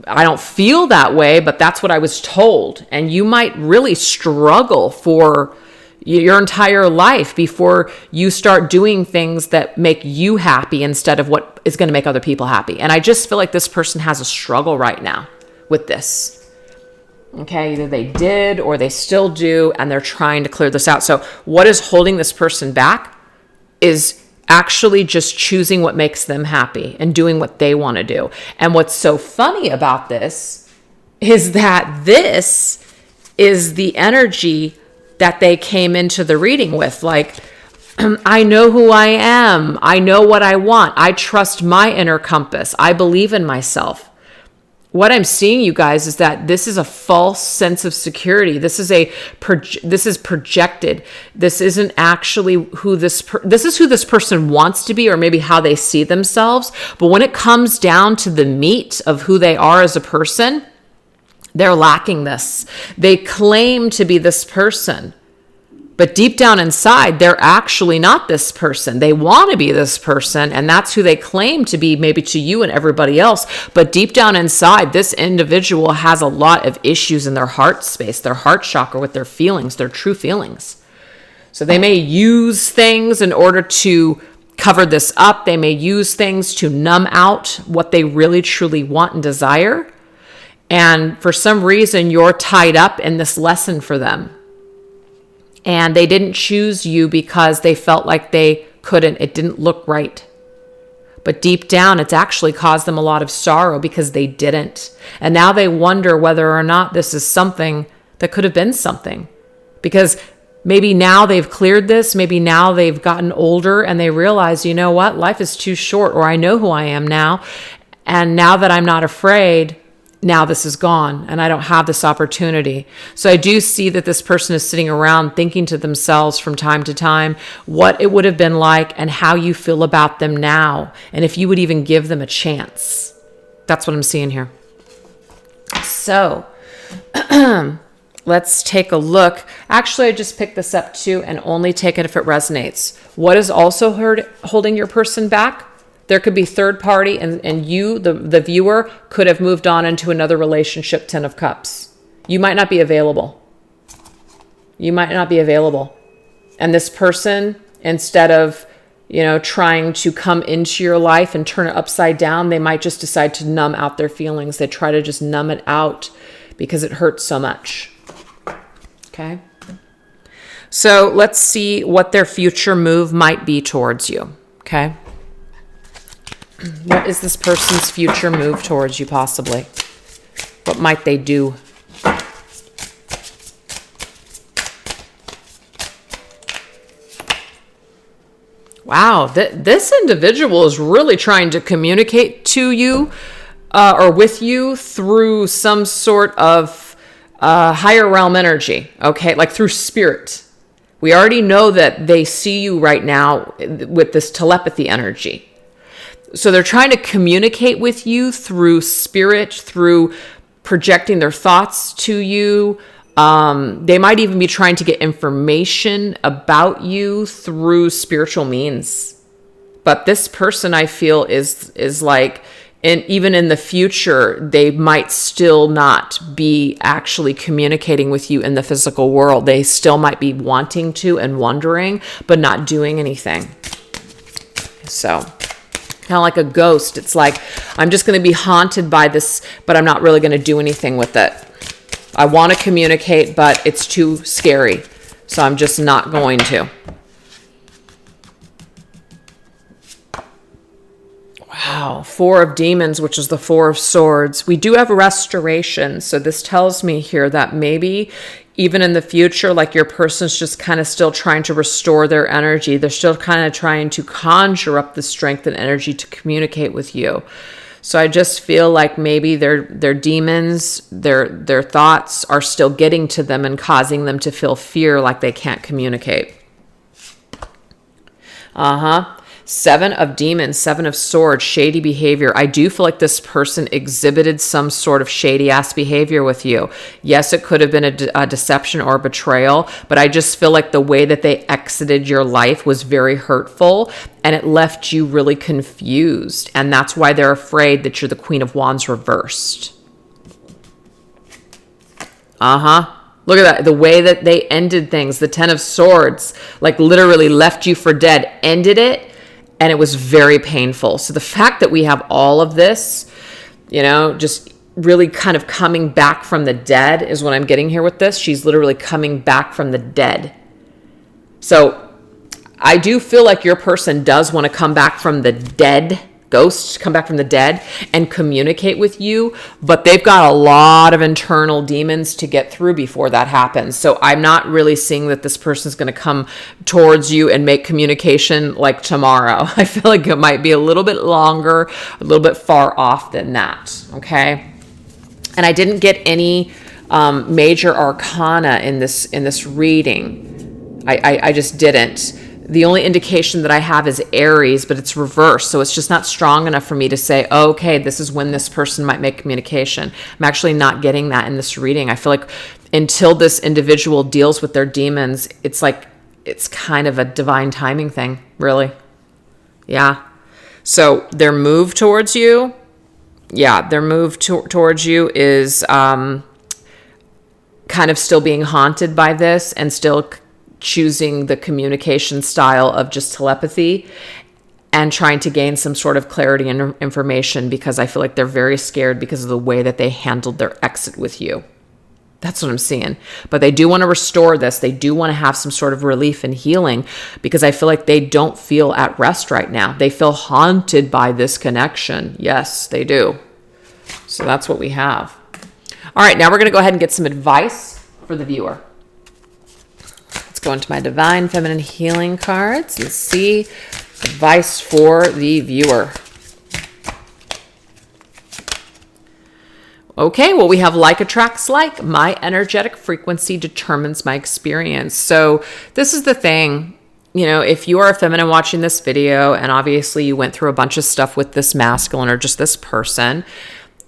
I don't feel that way, but that's what I was told. And you might really struggle for your entire life before you start doing things that make you happy instead of what is going to make other people happy. And I just feel like this person has a struggle right now with this. Okay, either they did or they still do, and they're trying to clear this out. So what is holding this person back is actually just choosing what makes them happy and doing what they want to do. And what's so funny about this is that this is the energy that they came into the reading with. Like, I know who I am. I know what I want. I trust my inner compass. I believe in myself. What I'm seeing, you guys, is that this is a false sense of security. This is projected. This isn't actually who this is who this person wants to be, or maybe how they see themselves. But when it comes down to the meat of who they are as a person, they're lacking this. They claim to be this person, but deep down inside, they're actually not this person. They want to be this person, and that's who they claim to be, maybe to you and everybody else. But deep down inside, this individual has a lot of issues in their heart space, their heart chakra, with their feelings, their true feelings. So they may use things in order to cover this up. They may use things to numb out what they really, truly want and desire. And for some reason, you're tied up in this lesson for them. And they didn't choose you because they felt like they couldn't. It didn't look right. But deep down, it's actually caused them a lot of sorrow because they didn't. And now they wonder whether or not this is something that could have been something. Because maybe now they've cleared this. Maybe now they've gotten older and they realize, you know what? Life is too short, or I know who I am now. And now that I'm not afraid, now this is gone and I don't have this opportunity. So I do see that this person is sitting around thinking to themselves from time to time what it would have been like and how you feel about them now, and if you would even give them a chance. That's what I'm seeing here. So let's take a look. Actually, I just picked this up too, and only take it if it resonates. What is also holding your person back? There could be third party, and you, the viewer, could have moved on into another relationship, 10 of Cups. You might not be available. You might not be available. And this person, instead of, trying to come into your life and turn it upside down, they might just decide to numb out their feelings. They try to just numb it out because it hurts so much. Okay? So let's see what their future move might be towards you. Okay? What is this person's future move towards you, possibly? What might they do? Wow, this individual is really trying to communicate to you or with you through some sort of higher realm energy, okay? Like through spirit. We already know that they see you right now with this telepathy energy. So they're trying to communicate with you through spirit, through projecting their thoughts to you. They might even be trying to get information about you through spiritual means. But this person, I feel, is like, and even in the future, they might still not be actually communicating with you in the physical world. They still might be wanting to and wondering, but not doing anything. So kind of like a ghost. It's like, I'm just going to be haunted by this, but I'm not really going to do anything with it. I want to communicate, but it's too scary. So I'm just not going to. Wow. 4 of Demons, which is the 4 of Swords. We do have a restoration. So this tells me here that maybe even in the future, like your person's just kind of still trying to restore their energy. They're still kind of trying to conjure up the strength and energy to communicate with you. So I just feel like maybe their demons, their thoughts are still getting to them and causing them to feel fear, like they can't communicate. Seven of demons, seven of swords, shady behavior. I do feel like this person exhibited some sort of shady ass behavior with you. Yes, it could have been a deception or a betrayal, but I just feel like the way that they exited your life was very hurtful and it left you really confused. And that's why they're afraid that you're the Queen of Wands reversed. Look at that. The way that they ended things, the Ten of Swords, like literally left you for dead, ended it. And it was very painful. So the fact that we have all of this, just really kind of coming back from the dead is what I'm getting here with this. She's literally coming back from the dead. So I do feel like your person does want to come back from the dead, ghosts come back from the dead and communicate with you, but they've got a lot of internal demons to get through before that happens. So I'm not really seeing that this person's going to come towards you and make communication like tomorrow. I feel like it might be a little bit longer, a little bit far off than that. Okay. And I didn't get any major arcana in this reading. I just didn't. The only indication that I have is Aries, but it's reversed. So it's just not strong enough for me to say, oh, okay, this is when this person might make communication. I'm actually not getting that in this reading. I feel like until this individual deals with their demons, it's like, it's kind of a divine timing thing, really. Yeah. So their move towards you, towards you is kind of still being haunted by this and still choosing the communication style of just telepathy and trying to gain some sort of clarity and information, because I feel like they're very scared because of the way that they handled their exit with you. That's what I'm seeing. But they do want to restore this. They do want to have some sort of relief and healing, because I feel like they don't feel at rest right now. They feel haunted by this connection. Yes, they do. So that's what we have. All right, now we're going to go ahead and get some advice for the viewer. Go into my Divine Feminine Healing cards and see advice for the viewer. Okay, well, we have like attracts like. My energetic frequency determines my experience. So this is the thing, if you are a feminine watching this video, and obviously you went through a bunch of stuff with this masculine or just this person,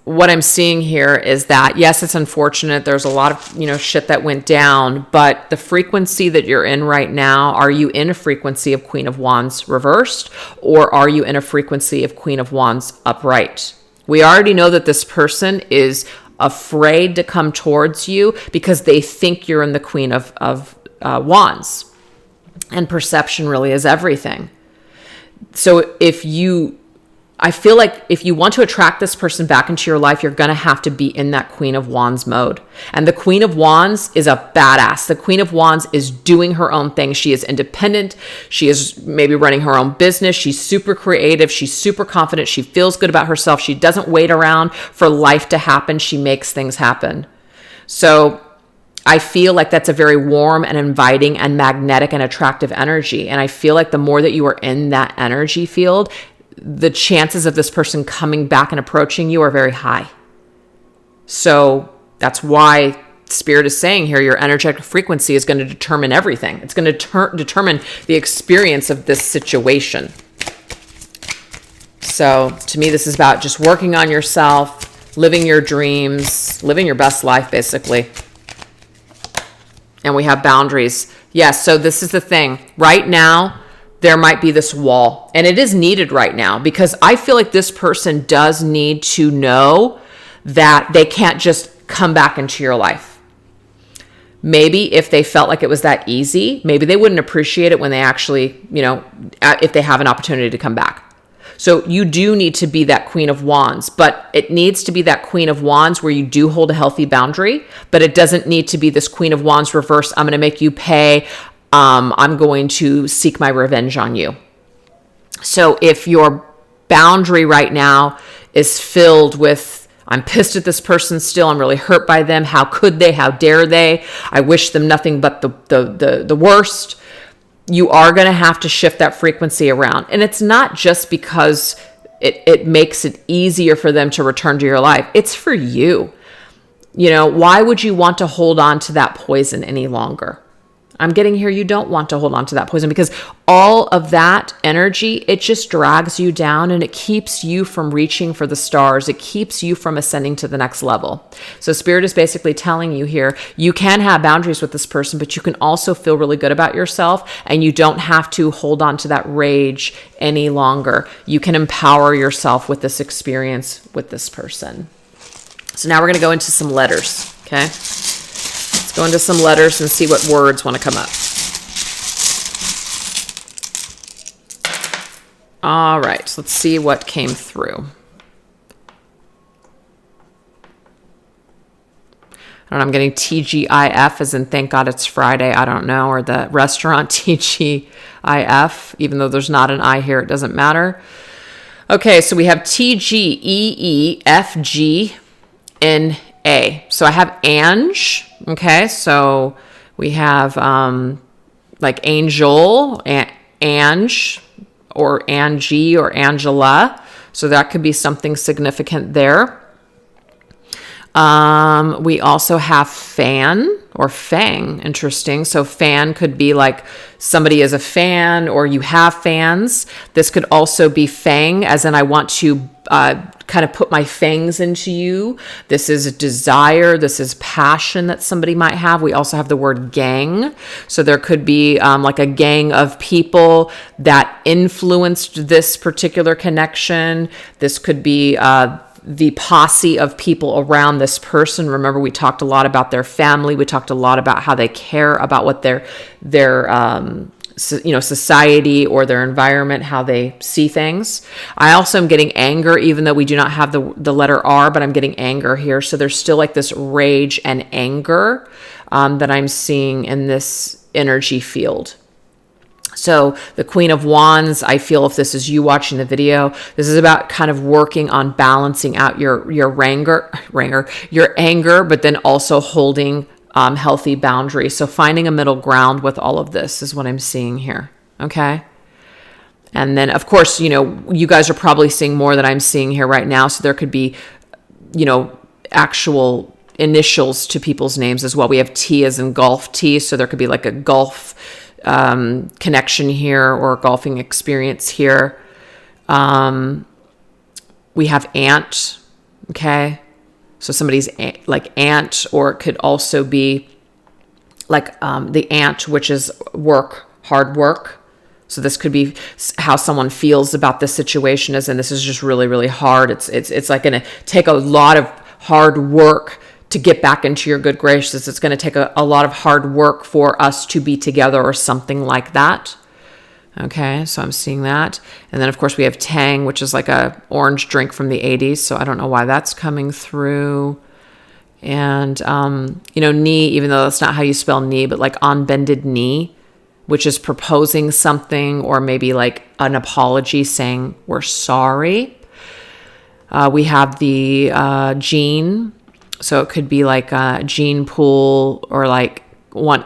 what I'm seeing here is that, yes, it's unfortunate. There's a lot of, shit that went down, but the frequency that you're in right now, are you in a frequency of Queen of Wands reversed, or are you in a frequency of Queen of Wands upright? We already know that this person is afraid to come towards you because they think you're in the Queen of Wands, and perception really is everything. So I feel like if you want to attract this person back into your life, you're going to have to be in that Queen of Wands mode. And the Queen of Wands is a badass. The Queen of Wands is doing her own thing. She is independent. She is maybe running her own business. She's super creative. She's super confident. She feels good about herself. She doesn't wait around for life to happen. She makes things happen. So I feel like that's a very warm and inviting and magnetic and attractive energy. And I feel like the more that you are in that energy field, the chances of this person coming back and approaching you are very high. So that's why Spirit is saying here, your energetic frequency is going to determine everything. It's going to determine the experience of this situation. So to me, this is about just working on yourself, living your dreams, living your best life, basically. And we have boundaries. Yes, so this is the thing. Right now, there might be this wall, and it is needed right now, because I feel like this person does need to know that they can't just come back into your life. Maybe if they felt like it was that easy, maybe they wouldn't appreciate it when they actually, if they have an opportunity to come back. So you do need to be that Queen of Wands, but it needs to be that Queen of Wands where you do hold a healthy boundary, but it doesn't need to be this Queen of Wands reverse. I'm going to make you pay. I'm going to seek my revenge on you. So if your boundary right now is filled with, I'm pissed at this person still, I'm really hurt by them, how could they, how dare they, I wish them nothing but the worst, you are going to have to shift that frequency around. And it's not just because it makes it easier for them to return to your life. It's for you. Why would you want to hold on to that poison any longer? I'm getting here, you don't want to hold on to that poison, because all of that energy, it just drags you down and it keeps you from reaching for the stars. It keeps you from ascending to the next level. So Spirit is basically telling you here, you can have boundaries with this person, but you can also feel really good about yourself, and you don't have to hold on to that rage any longer. You can empower yourself with this experience with this person. So now we're going to go into some letters, okay? Let's go into some letters and see what words want to come up. All right, so let's see what came through. I don't know, I'm getting TGIF as in thank God it's Friday. I don't know. Or the restaurant TGIF, even though there's not an I here, it doesn't matter. Okay, so we have TGEEFGNA. So I have Ange. Okay, so we have like Angel, Ange, or Angie, or Angela. So that could be something significant there. We also have Fan or Fang. Interesting. So Fan could be like somebody is a fan, or you have fans. This could also be Fang, as in I want to kind of put my fangs into you. This is a desire. This is passion that somebody might have. We also have the word gang. So there could be like a gang of people that influenced this particular connection. This could be the posse of people around this person. Remember, we talked a lot about their family. We talked a lot about how they care about what their society or their environment, how they see things. I also am getting anger, even though we do not have the letter R, but I'm getting anger here. So there's still like this rage and anger that I'm seeing in this energy field. So the Queen of Wands, I feel, if this is you watching the video, this is about kind of working on balancing out your anger, but then also holding healthy boundaries. So finding a middle ground with all of this is what I'm seeing here. Okay. And then of course, you guys are probably seeing more than I'm seeing here right now. So there could be, actual initials to people's names as well. We have T as in golf T. So there could be like a golf connection here, or golfing experience here. We have aunt. Okay. So somebody's like aunt, or it could also be like the aunt, which is work, hard work. So this could be how someone feels about this situation, as in this is just really, really hard. It's like going to take a lot of hard work to get back into your good graces. It's going to take a lot of hard work for us to be together, or something like that. Okay, so I'm seeing that. And then, of course, we have Tang, which is like a orange drink from the 80s. So I don't know why that's coming through. And, knee, even though that's not how you spell knee, but like on bended knee, which is proposing something, or maybe like an apology saying we're sorry. We have the gene. So it could be like a gene pool, or like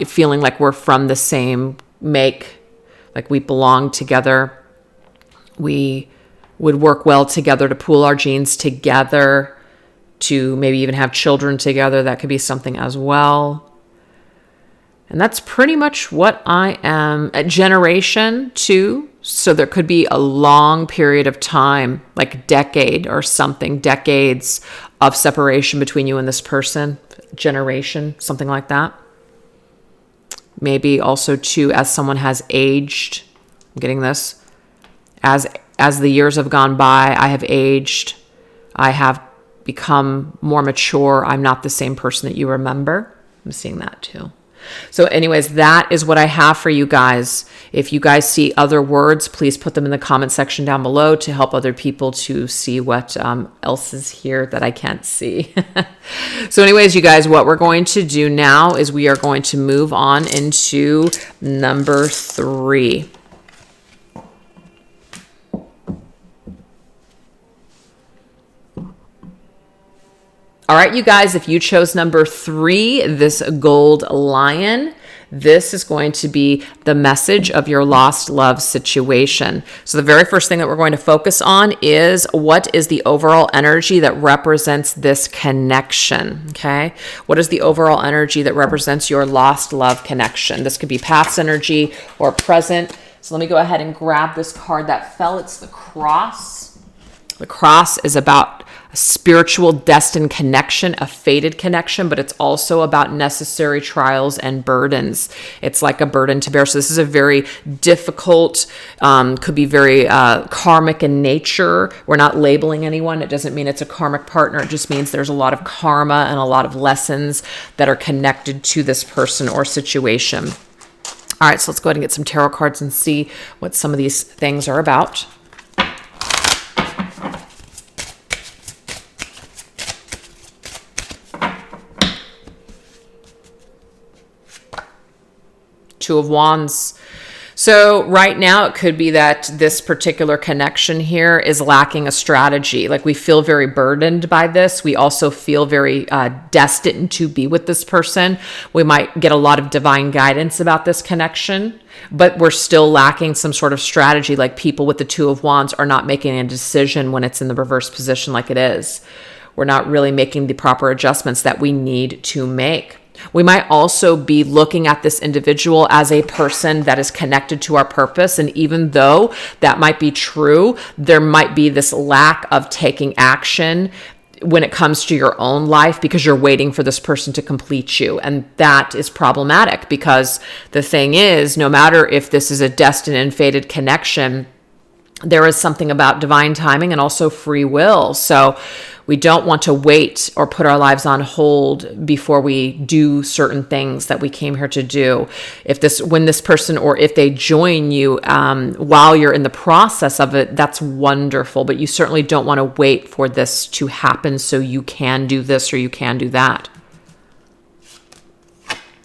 feeling like we're from the same make, like we belong together. We would work well together to pool our genes together, to maybe even have children together. That could be something as well. And that's pretty much what I am. At generation 2. So there could be a long period of time, like decade or something, decades of separation between you and this person. Generation, something like that. Maybe also 2, as someone has aged. I'm getting this. As the years have gone by, I have aged. I have become more mature. I'm not the same person that you remember. I'm seeing that too. So anyways, that is what I have for you guys. If you guys see other words, please put them in the comment section down below to help other people to see what else is here that I can't see. So anyways, you guys, what we're going to do now is we are going to move on into number 3. All right, you guys, if you chose number 3, this gold lion, This is going to be the message of your lost love situation. So the very first thing that we're going to focus on is, what is the overall energy that represents this connection? Okay. What is the overall energy that represents your lost love connection? This could be past energy or present. So let me go ahead and grab this card that fell. It's the Cross. The Cross is about a spiritual destined connection, a fated connection, but it's also about necessary trials and burdens. It's like a burden to bear. So this is a very difficult, could be very karmic in nature. We're not labeling anyone. It doesn't mean it's a karmic partner. It just means there's a lot of karma and a lot of lessons that are connected to this person or situation. All right, so let's go ahead and get some tarot cards and see what some of these things are about. Two of Wands. So right now it could be that this particular connection here is lacking a strategy. Like, we feel very burdened by this. We also feel very destined to be with this person. We might get a lot of divine guidance about this connection, but we're still lacking some sort of strategy. Like, people with the Two of Wands are not making a decision when it's in the reverse position like it is. We're not really making the proper adjustments that we need to make. We might also be looking at this individual as a person that is connected to our purpose. And even though that might be true, there might be this lack of taking action when it comes to your own life because you're waiting for this person to complete you. And that is problematic, because the thing is, no matter if this is a destined and fated connection, there is something about divine timing and also free will. So we don't want to wait or put our lives on hold before we do certain things that we came here to do. When this person, or if they join you while you're in the process of it, that's wonderful. But you certainly don't want to wait for this to happen so you can do this or you can do that.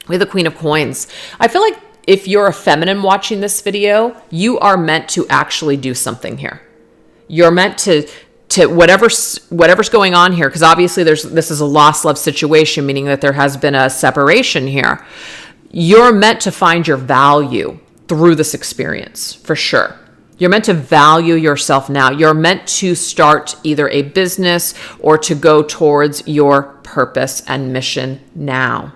We have the Queen of Coins. I feel like if you're a feminine watching this video, you are meant to actually do something here. You're meant to whatever's going on here, because obviously this is a lost love situation, meaning that there has been a separation here. You're meant to find your value through this experience, for sure. You're meant to value yourself now. You're meant to start either a business or to go towards your purpose and mission now.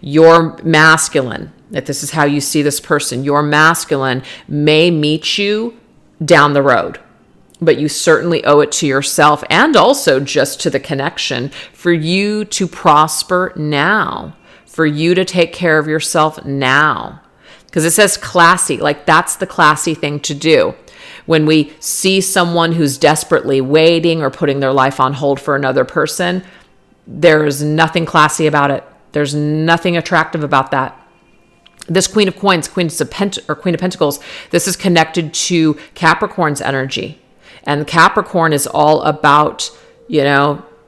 Your masculine, if this is how you see this person, your masculine may meet you down the road, but you certainly owe it to yourself and also just to the connection for you to prosper now, for you to take care of yourself now. Because it says classy, like that's the classy thing to do. When we see someone who's desperately waiting or putting their life on hold for another person, there's nothing classy about it. There's nothing attractive about that. This Queen of Coins, Queen of Pentacles, this is connected to Capricorn's energy. And Capricorn is all about,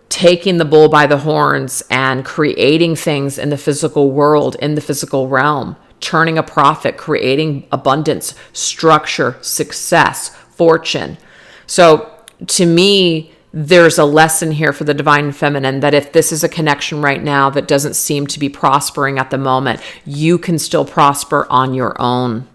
taking the bull by the horns and creating things in the physical world, in the physical realm, turning a profit, creating abundance, structure, success, fortune. So to me, there's a lesson here for the divine feminine that if this is a connection right now that doesn't seem to be prospering at the moment, you can still prosper on your own.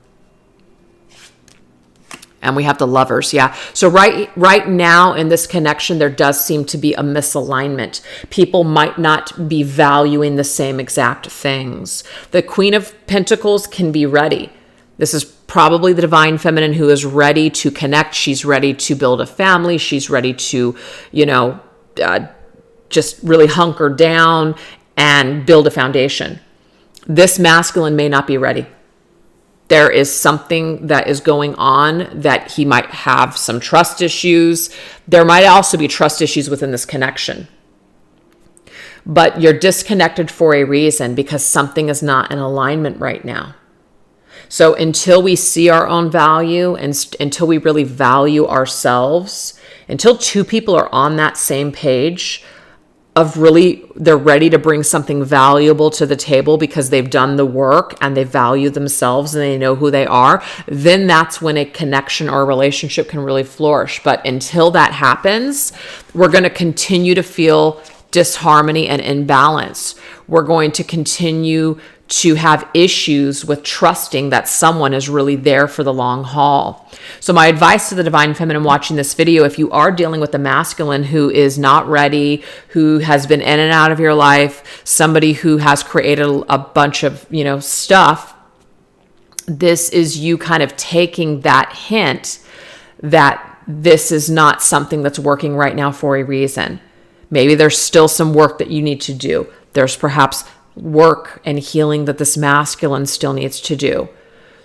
And we have the Lovers, yeah. So right now in this connection, there does seem to be a misalignment. People might not be valuing the same exact things. The Queen of Pentacles can be ready. This is probably the divine feminine who is ready to connect. She's ready to build a family. She's ready to, just really hunker down and build a foundation. This masculine may not be ready. There is something that is going on that he might have some trust issues. There might also be trust issues within this connection. But you're disconnected for a reason, because something is not in alignment right now. So until we see our own value and until we really value ourselves, until two people are on that same page of really, they're ready to bring something valuable to the table because they've done the work and they value themselves and they know who they are, then that's when a connection or a relationship can really flourish. But until that happens, we're going to continue to feel disharmony and imbalance. We're going to continue to have issues with trusting that someone is really there for the long haul. So my advice to the divine feminine watching this video, if you are dealing with a masculine who is not ready, who has been in and out of your life, somebody who has created a bunch of, stuff, this is you kind of taking that hint that this is not something that's working right now for a reason. Maybe there's still some work that you need to do. There's perhaps work and healing that this masculine still needs to do.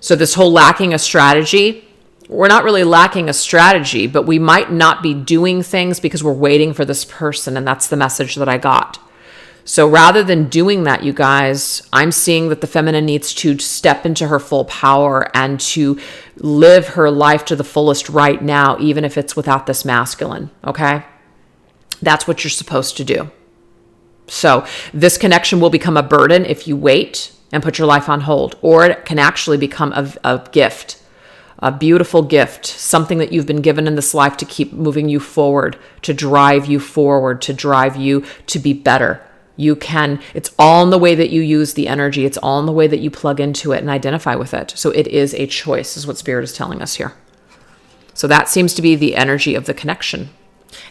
So this whole lacking a strategy, we're not really lacking a strategy, but we might not be doing things because we're waiting for this person. And that's the message that I got. So rather than doing that, you guys, I'm seeing that the feminine needs to step into her full power and to live her life to the fullest right now, even if it's without this masculine. Okay? That's what you're supposed to do. So this connection will become a burden if you wait and put your life on hold, or it can actually become a gift, a beautiful gift, something that you've been given in this life to keep moving you forward, to drive you forward, to drive you to be better. It's all in the way that you use the energy. It's all in the way that you plug into it and identify with it. So it is a choice, is what Spirit is telling us here. So that seems to be the energy of the connection.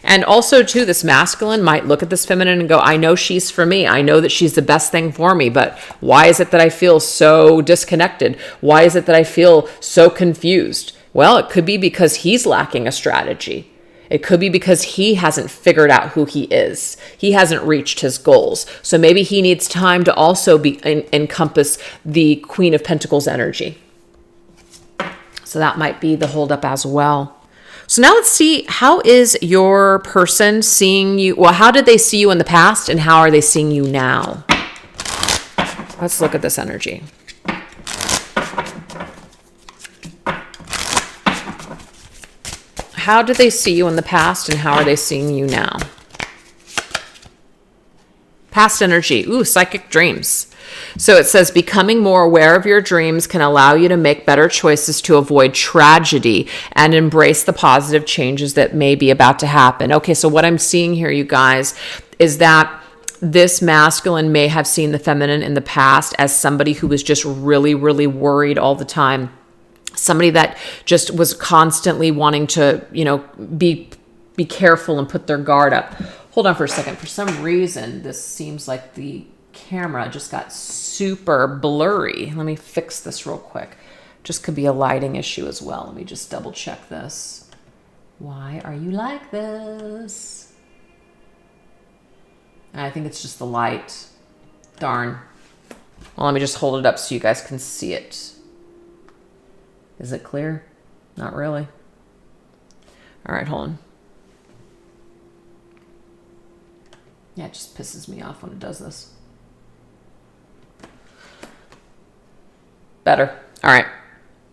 And also, too, this masculine might look at this feminine and go, I know she's for me. I know that she's the best thing for me, but why is it that I feel so disconnected? Why is it that I feel so confused? Well, it could be because he's lacking a strategy. It could be because he hasn't figured out who he is. He hasn't reached his goals. So maybe he needs time to also encompass the Queen of Pentacles energy. So that might be the holdup as well. So now let's see, how is your person seeing you? Well, how did they see you in the past and how are they seeing you now? Let's look at this energy. How did they see you in the past and how are they seeing you now? Past energy. Ooh, psychic dreams. So it says, becoming more aware of your dreams can allow you to make better choices to avoid tragedy and embrace the positive changes that may be about to happen. Okay, so what I'm seeing here, you guys, is that this masculine may have seen the feminine in the past as somebody who was just really, really worried all the time. Somebody that just was constantly wanting to, be careful and put their guard up. Hold on for a second. For some reason, this seems like the camera just got super blurry. Let me fix this real quick. Just could be a lighting issue as well. Let me just double check this. Why are you like this? I think it's just the light. Darn. Well, let me just hold it up so you guys can see it. Is it clear? Not really. All right, hold on. Yeah, it just pisses me off when it does this. Better. All right.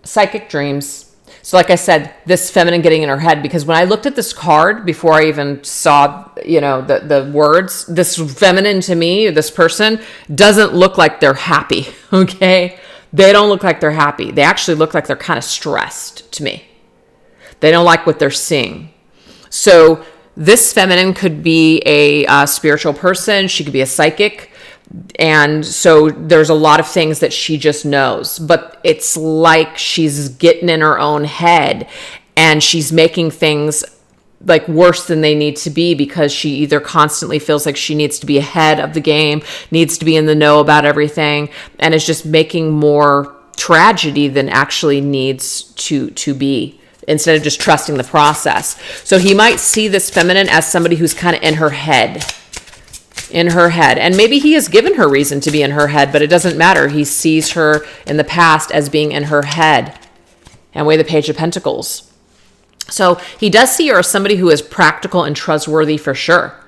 Psychic dreams. So like I said, this feminine getting in her head, because when I looked at this card before I even saw, the words, this feminine to me, this person doesn't look like they're happy. Okay. They don't look like they're happy. They actually look like they're kind of stressed to me. They don't like what they're seeing. So this feminine could be a spiritual person. She could be a psychic. And so there's a lot of things that she just knows, but it's like she's getting in her own head and she's making things like worse than they need to be because she either constantly feels like she needs to be ahead of the game, needs to be in the know about everything, and is just making more tragedy than actually needs to be, instead of just trusting the process. So he might see this feminine as somebody who's kind of in her head. And maybe he has given her reason to be in her head, but it doesn't matter. He sees her in the past as being in her head. And weigh the Page of Pentacles. So he does see her as somebody who is practical and trustworthy for sure.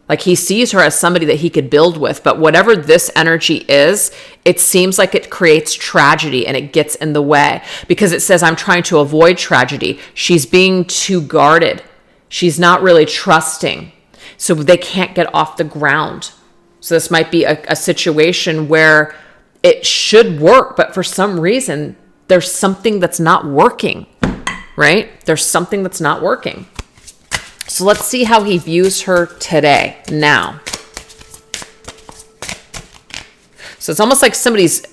Like he sees her as somebody that he could build with, but whatever this energy is, it seems like it creates tragedy and it gets in the way because it says, I'm trying to avoid tragedy. She's being too guarded. She's not really trusting. So they can't get off the ground. So this might be a situation where it should work, but for some reason, there's something that's not working, right? There's something that's not working. So let's see how he views her today, now. So it's almost like somebody's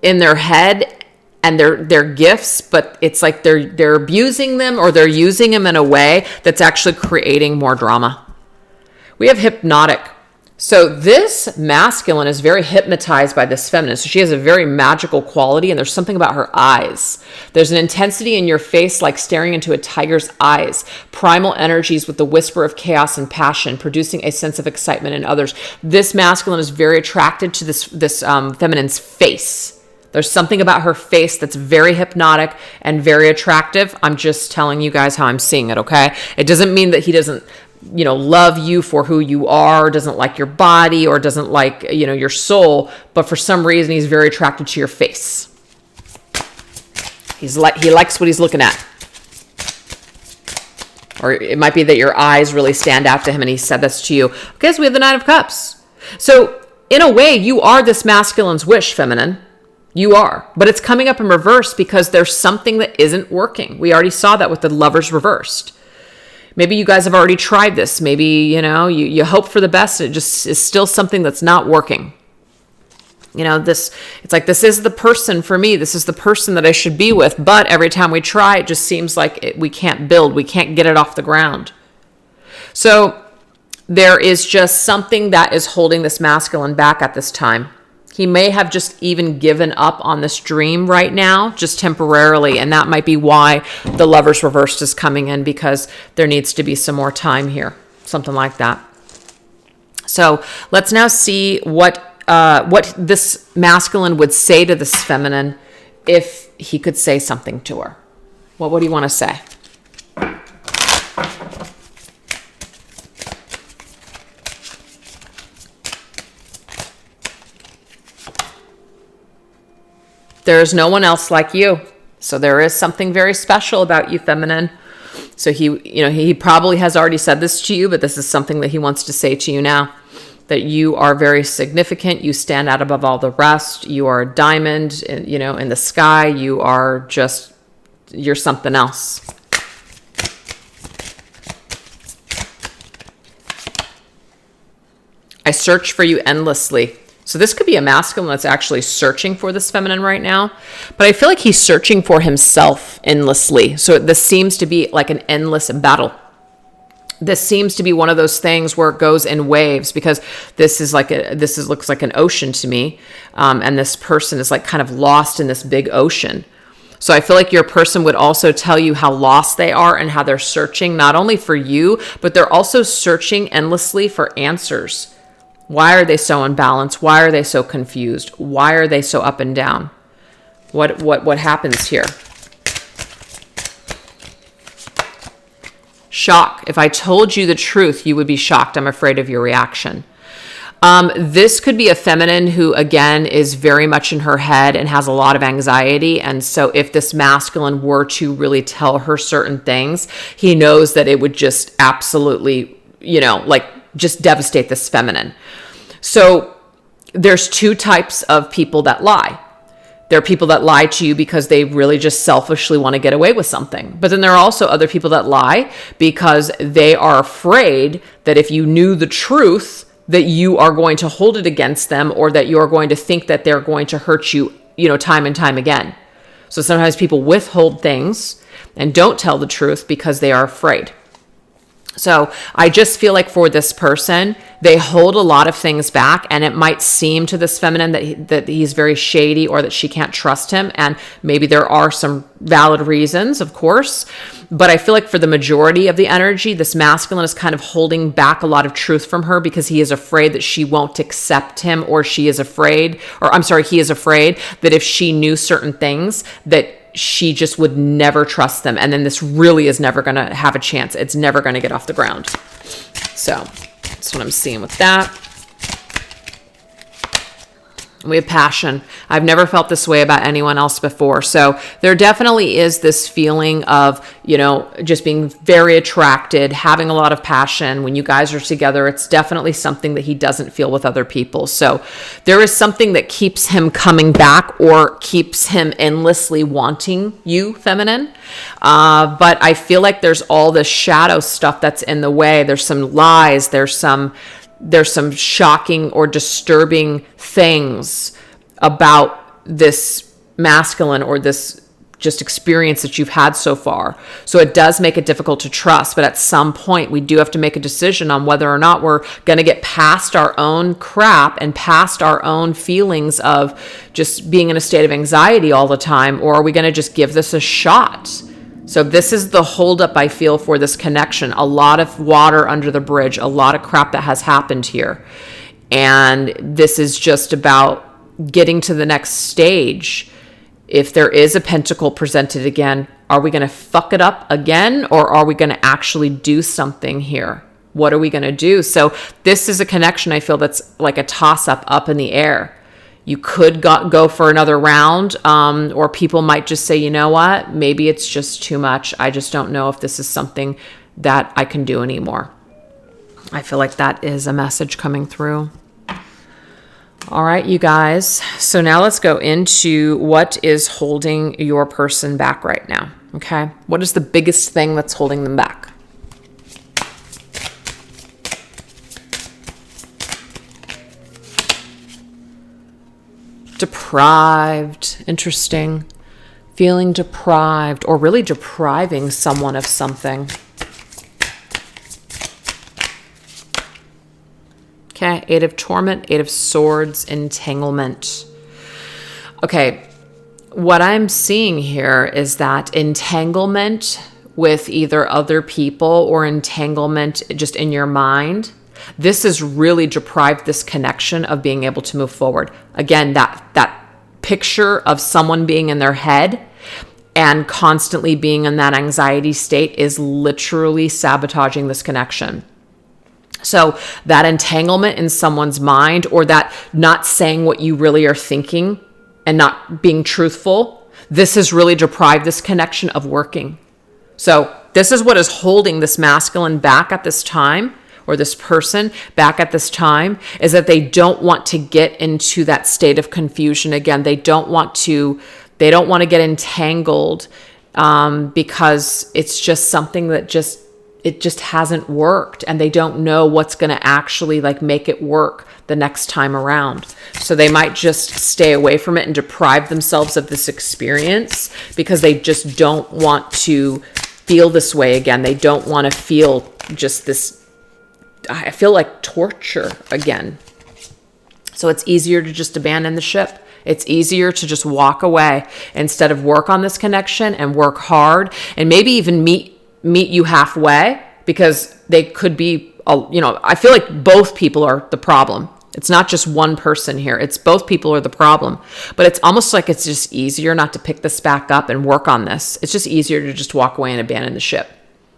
in their head and their gifts, but it's like they're abusing them, or they're using them in a way that's actually creating more drama. We have hypnotic. So this masculine is very hypnotized by this feminine. So she has a very magical quality, and there's something about her eyes. There's an intensity in your face like staring into a tiger's eyes. Primal energies with the whisper of chaos and passion, producing a sense of excitement in others. This masculine is very attracted to this feminine's face. There's something about her face that's very hypnotic and very attractive. I'm just telling you guys how I'm seeing it, okay? It doesn't mean that he doesn't, love you for who you are, doesn't like your body, or doesn't like, your soul, but for some reason he's very attracted to your face. He likes what he's looking at. Or it might be that your eyes really stand out to him and he said this to you. Okay, so we have the Nine of Cups. So in a way, you are this masculine's wish, feminine. You are, but it's coming up in reverse because there's something that isn't working. We already saw that with the Lovers reversed. Maybe you guys have already tried this. Maybe, you hope for the best. And it just is still something that's not working. It's like, this is the person for me. This is the person that I should be with. But every time we try, it just seems like we can't build. We can't get it off the ground. So there is just something that is holding this masculine back at this time. He may have just even given up on this dream right now, just temporarily. And that might be why the Lovers reversed is coming in, because there needs to be some more time here. Something like that. So let's now see what this masculine would say to this feminine if he could say something to her. What would he want to say? There is no one else like you. So there is something very special about you, feminine. So he probably has already said this to you, but this is something that he wants to say to you now. That you are very significant. You stand out above all the rest. You are a diamond, in the sky. You're something else. I search for you endlessly. So this could be a masculine that's actually searching for this feminine right now. But I feel like he's searching for himself endlessly. So this seems to be like an endless battle. This seems to be one of those things where it goes in waves, because this looks like an ocean to me. And this person is like kind of lost in this big ocean. So I feel like your person would also tell you how lost they are and how they're searching not only for you, but they're also searching endlessly for answers. Why are they so unbalanced? Why are they so confused? Why are they so up and down? What happens here? Shock. If I told you the truth, you would be shocked. I'm afraid of your reaction. This could be a feminine who, again, is very much in her head and has a lot of anxiety. And so if this masculine were to really tell her certain things, he knows that it would just absolutely, just devastate this feminine. So there's two types of people that lie. There are people that lie to you because they really just selfishly want to get away with something. But then there are also other people that lie because they are afraid that if you knew the truth, that you are going to hold it against them, or that you are going to think that they're going to hurt you, time and time again. So sometimes people withhold things and don't tell the truth because they are afraid. So I just feel like for this person, they hold a lot of things back, and it might seem to this feminine that he's very shady, or that she can't trust him. And maybe there are some valid reasons, of course. But I feel like for the majority of the energy, this masculine is kind of holding back a lot of truth from her because he is afraid that she won't accept him, or he is afraid that if she knew certain things, that she just would never trust them. And then this really is never going to have a chance. It's never going to get off the ground. So that's what I'm seeing with that. We have passion. I've never felt this way about anyone else before. So there definitely is this feeling of, just being very attracted, having a lot of passion. When you guys are together, it's definitely something that he doesn't feel with other people. So there is something that keeps him coming back, or keeps him endlessly wanting you, feminine. But I feel like there's all this shadow stuff that's in the way. There's some lies. There's some shocking or disturbing things about this masculine or this just experience that you've had so far. So it does make it difficult to trust, but at some point we do have to make a decision on whether or not we're going to get past our own crap and past our own feelings of just being in a state of anxiety all the time, or are we going to just give this a shot? So this is the holdup I feel for this connection. A lot of water under the bridge, a lot of crap that has happened here. And this is just about getting to the next stage. If there is a pentacle presented again, are we going to fuck it up again, or are we going to actually do something here? What are we going to do? So this is a connection I feel that's like a toss-up up in the air. You could go for another round, or people might just say, you know what, maybe it's just too much. I just don't know if this is something that I can do anymore. I feel like that is a message coming through. All right, you guys. So now let's go into what is holding your person back right now. Okay. What is the biggest thing that's holding them back? Deprived. Interesting. Feeling deprived, or really depriving someone of something. Okay, Eight of Torment, Eight of Swords, entanglement. Okay, what I'm seeing here is that entanglement with either other people or entanglement just in your mind, this has really deprived this connection of being able to move forward. Again, that picture of someone being in their head and constantly being in that anxiety state is literally sabotaging this connection. So that entanglement in someone's mind, or that not saying what you really are thinking and not being truthful, this has really deprived this connection of working. So this is what is holding this masculine back at this time, or this person back at this time, is that they don't want to get into that state of confusion again. They don't want to get entangled because it's just something that it just hasn't worked, and they don't know what's going to actually like make it work the next time around. So they might just stay away from it and deprive themselves of this experience because they just don't want to feel this way again. They don't want to feel just this, I feel like torture again. So it's easier to just abandon the ship. It's easier to just walk away instead of work on this connection and work hard, and maybe even meet you halfway, because they could be, I feel like both people are the problem. It's not just one person here. It's both people are the problem. But it's almost like it's just easier not to pick this back up and work on this. It's just easier to just walk away and abandon the ship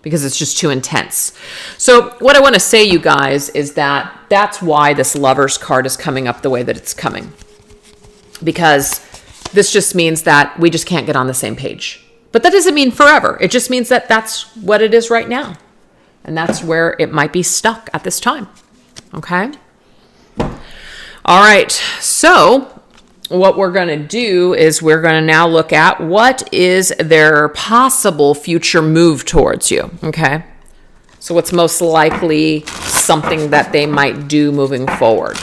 because it's just too intense. So what I want to say, you guys, is that that's why this Lover's card is coming up the way that it's coming. Because this just means that we just can't get on the same page. But that doesn't mean forever. It just means that that's what it is right now. And that's where it might be stuck at this time. Okay? All right. So what we're going to do is we're going to now look at what is their possible future move towards you. Okay? So what's most likely something that they might do moving forward.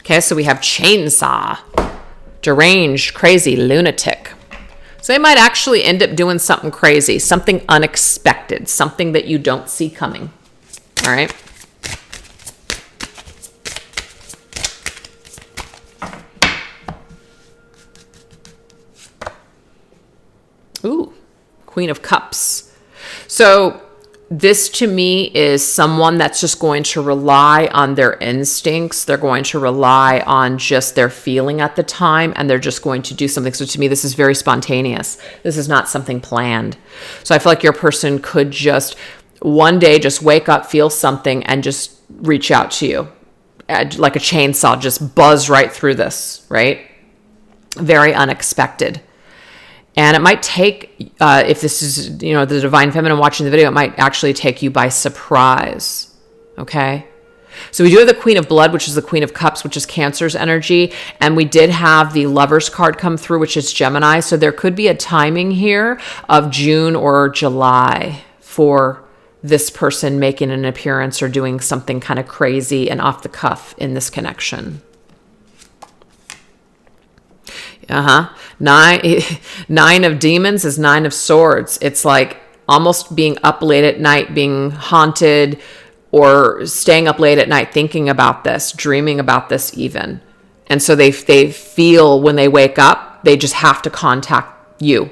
Okay, so we have chainsaw, deranged, crazy, lunatic. So they might actually end up doing something crazy, something unexpected, something that you don't see coming. All right. Ooh, Queen of Cups. So this to me is someone that's just going to rely on their instincts. They're going to rely on just their feeling at the time, and they're just going to do something. So to me, this is very spontaneous. This is not something planned. So I feel like your person could just one day just wake up, feel something, and just reach out to you. Like a chainsaw, just buzz right through this, right? Very unexpected. And it might take, if this is, the Divine Feminine watching the video, it might actually take you by surprise, okay? So we do have the Queen of Blood, which is the Queen of Cups, which is Cancer's energy. And we did have the Lover's card come through, which is Gemini. So there could be a timing here of June or July for this person making an appearance or doing something kind of crazy and off the cuff in this connection. Nine of demons is 9 of swords. It's like almost being up late at night, being haunted, or staying up late at night thinking about this, dreaming about this even. And so they feel when they wake up, they just have to contact you.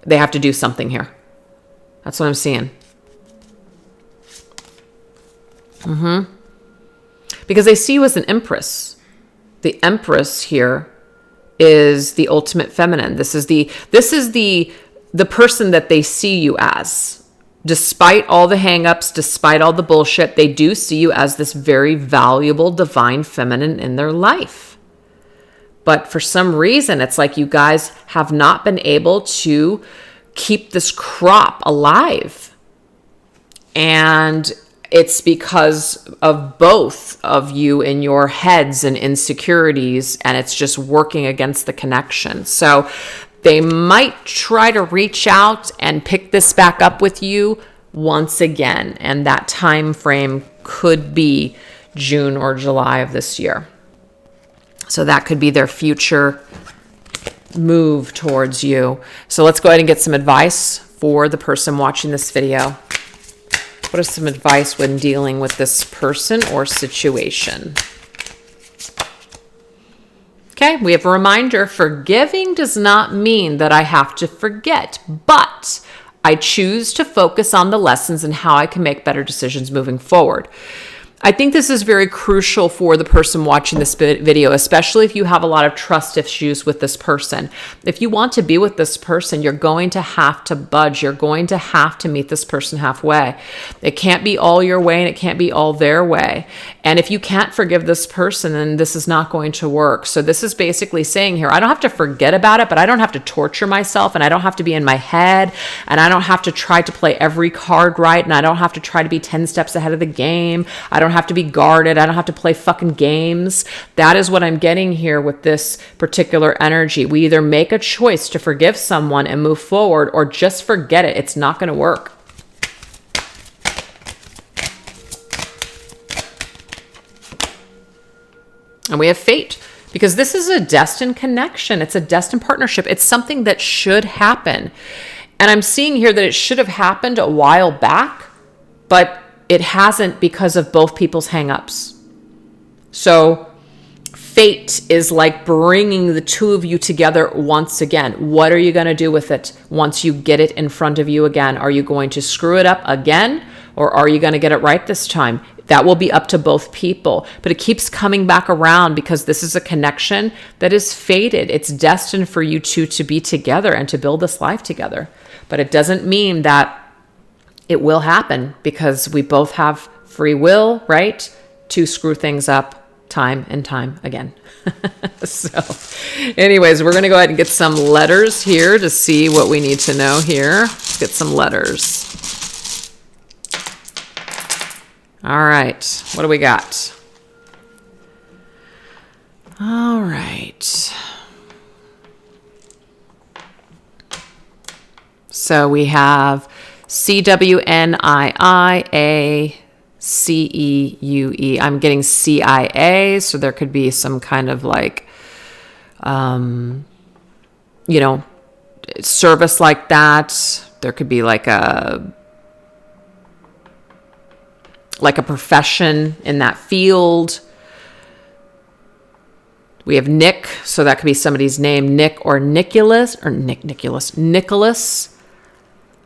They have to do something here. That's what I'm seeing. Because they see you as an empress. The empress here is the ultimate feminine. This is the person that they see you as. Despite all the hangups, despite all the bullshit, they do see you as this very valuable divine feminine in their life. But for some reason, it's like you guys have not been able to keep this crop alive. And it's because of both of you in your heads and insecurities, and it's just working against the connection. So they might try to reach out and pick this back up with you once again. And that time frame could be June or July of this year. So that could be their future move towards you. So let's go ahead and get some advice for the person watching this video. What is some advice when dealing with this person or situation? Okay, we have a reminder. Forgiving does not mean that I have to forget, but I choose to focus on the lessons and how I can make better decisions moving forward. I think this is very crucial for the person watching this video, especially if you have a lot of trust issues with this person. If you want to be with this person, you're going to have to budge. You're going to have to meet this person halfway. It can't be all your way and it can't be all their way. And if you can't forgive this person, then this is not going to work. So this is basically saying here, I don't have to forget about it, but I don't have to torture myself, and I don't have to be in my head, and I don't have to try to play every card right, and I don't have to try to be 10 steps ahead of the game. I don't have to be guarded. I don't have to play fucking games. That is what I'm getting here with this particular energy. We either make a choice to forgive someone and move forward, or just forget it. It's not going to work. And we have fate, because this is a destined connection. It's a destined partnership. It's something that should happen. And I'm seeing here that it should have happened a while back, but it hasn't because of both people's hangups. So fate is like bringing the two of you together once again. What are you going to do with it once you get it in front of you again? Are you going to screw it up again, or are you going to get it right this time? That will be up to both people. But it keeps coming back around because this is a connection that is fated. It's destined for you two to be together and to build this life together. But it doesn't mean that it will happen, because we both have free will, right, to screw things up time and time again. So anyways, we're going to go ahead and get some letters here to see what we need to know here. Let's get some letters. All right. What do we got? All right. So we have CWNIIACEUE. I'm getting CIA, so there could be some kind of like, service like that. There could be like a profession in that field. We have Nick, so that could be somebody's name, Nick or Nicholas, or Nicholas.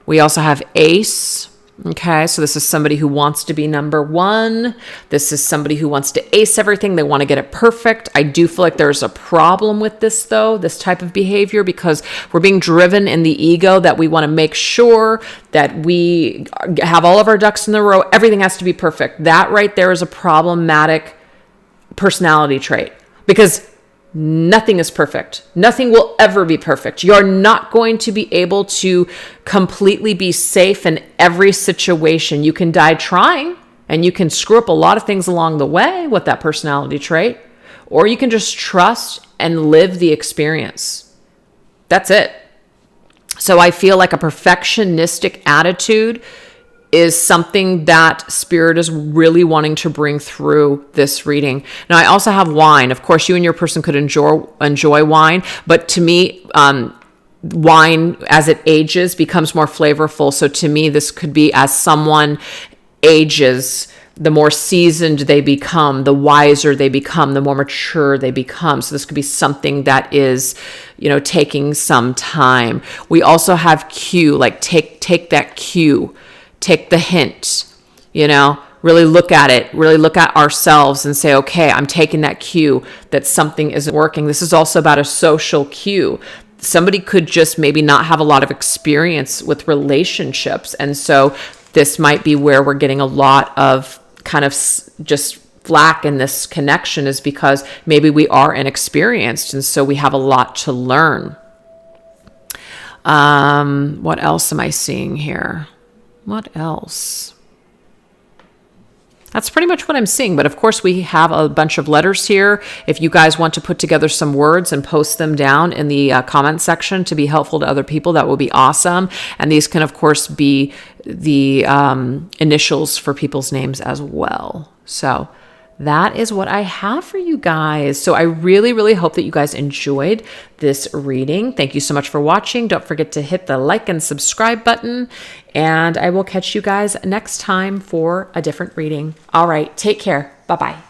We also have Ace. Okay, so this is somebody who wants to be number one. This is somebody who wants to ace everything. They want to get it perfect. I do feel like there's a problem with this, though, this type of behavior, because we're being driven in the ego that we want to make sure that we have all of our ducks in a row. Everything has to be perfect. That right there is a problematic personality trait, because nothing is perfect. Nothing will ever be perfect. You're not going to be able to completely be safe in every situation. You can die trying, and you can screw up a lot of things along the way with that personality trait, or you can just trust and live the experience. That's it. So I feel like a perfectionistic attitude is something that Spirit is really wanting to bring through this reading. Now, I also have wine. Of course, you and your person could enjoy wine, but to me, wine as it ages becomes more flavorful. So to me, this could be as someone ages, the more seasoned they become, the wiser they become, the more mature they become. So this could be something that is, taking some time. We also have cue, like take that cue, take the hint, really look at it, really look at ourselves and say, okay, I'm taking that cue that something isn't working. This is also about a social cue. Somebody could just maybe not have a lot of experience with relationships. And so this might be where we're getting a lot of kind of just flack in this connection, is because maybe we are inexperienced. And so we have a lot to learn. What else am I seeing here? What else? That's pretty much what I'm seeing. But of course, we have a bunch of letters here. If you guys want to put together some words and post them down in the comment section to be helpful to other people, that would be awesome. And these can, of course, be the initials for people's names as well. So that is what I have for you guys. So I really, really hope that you guys enjoyed this reading. Thank you so much for watching. Don't forget to hit the like and subscribe button. And I will catch you guys next time for a different reading. All right, take care. Bye-bye.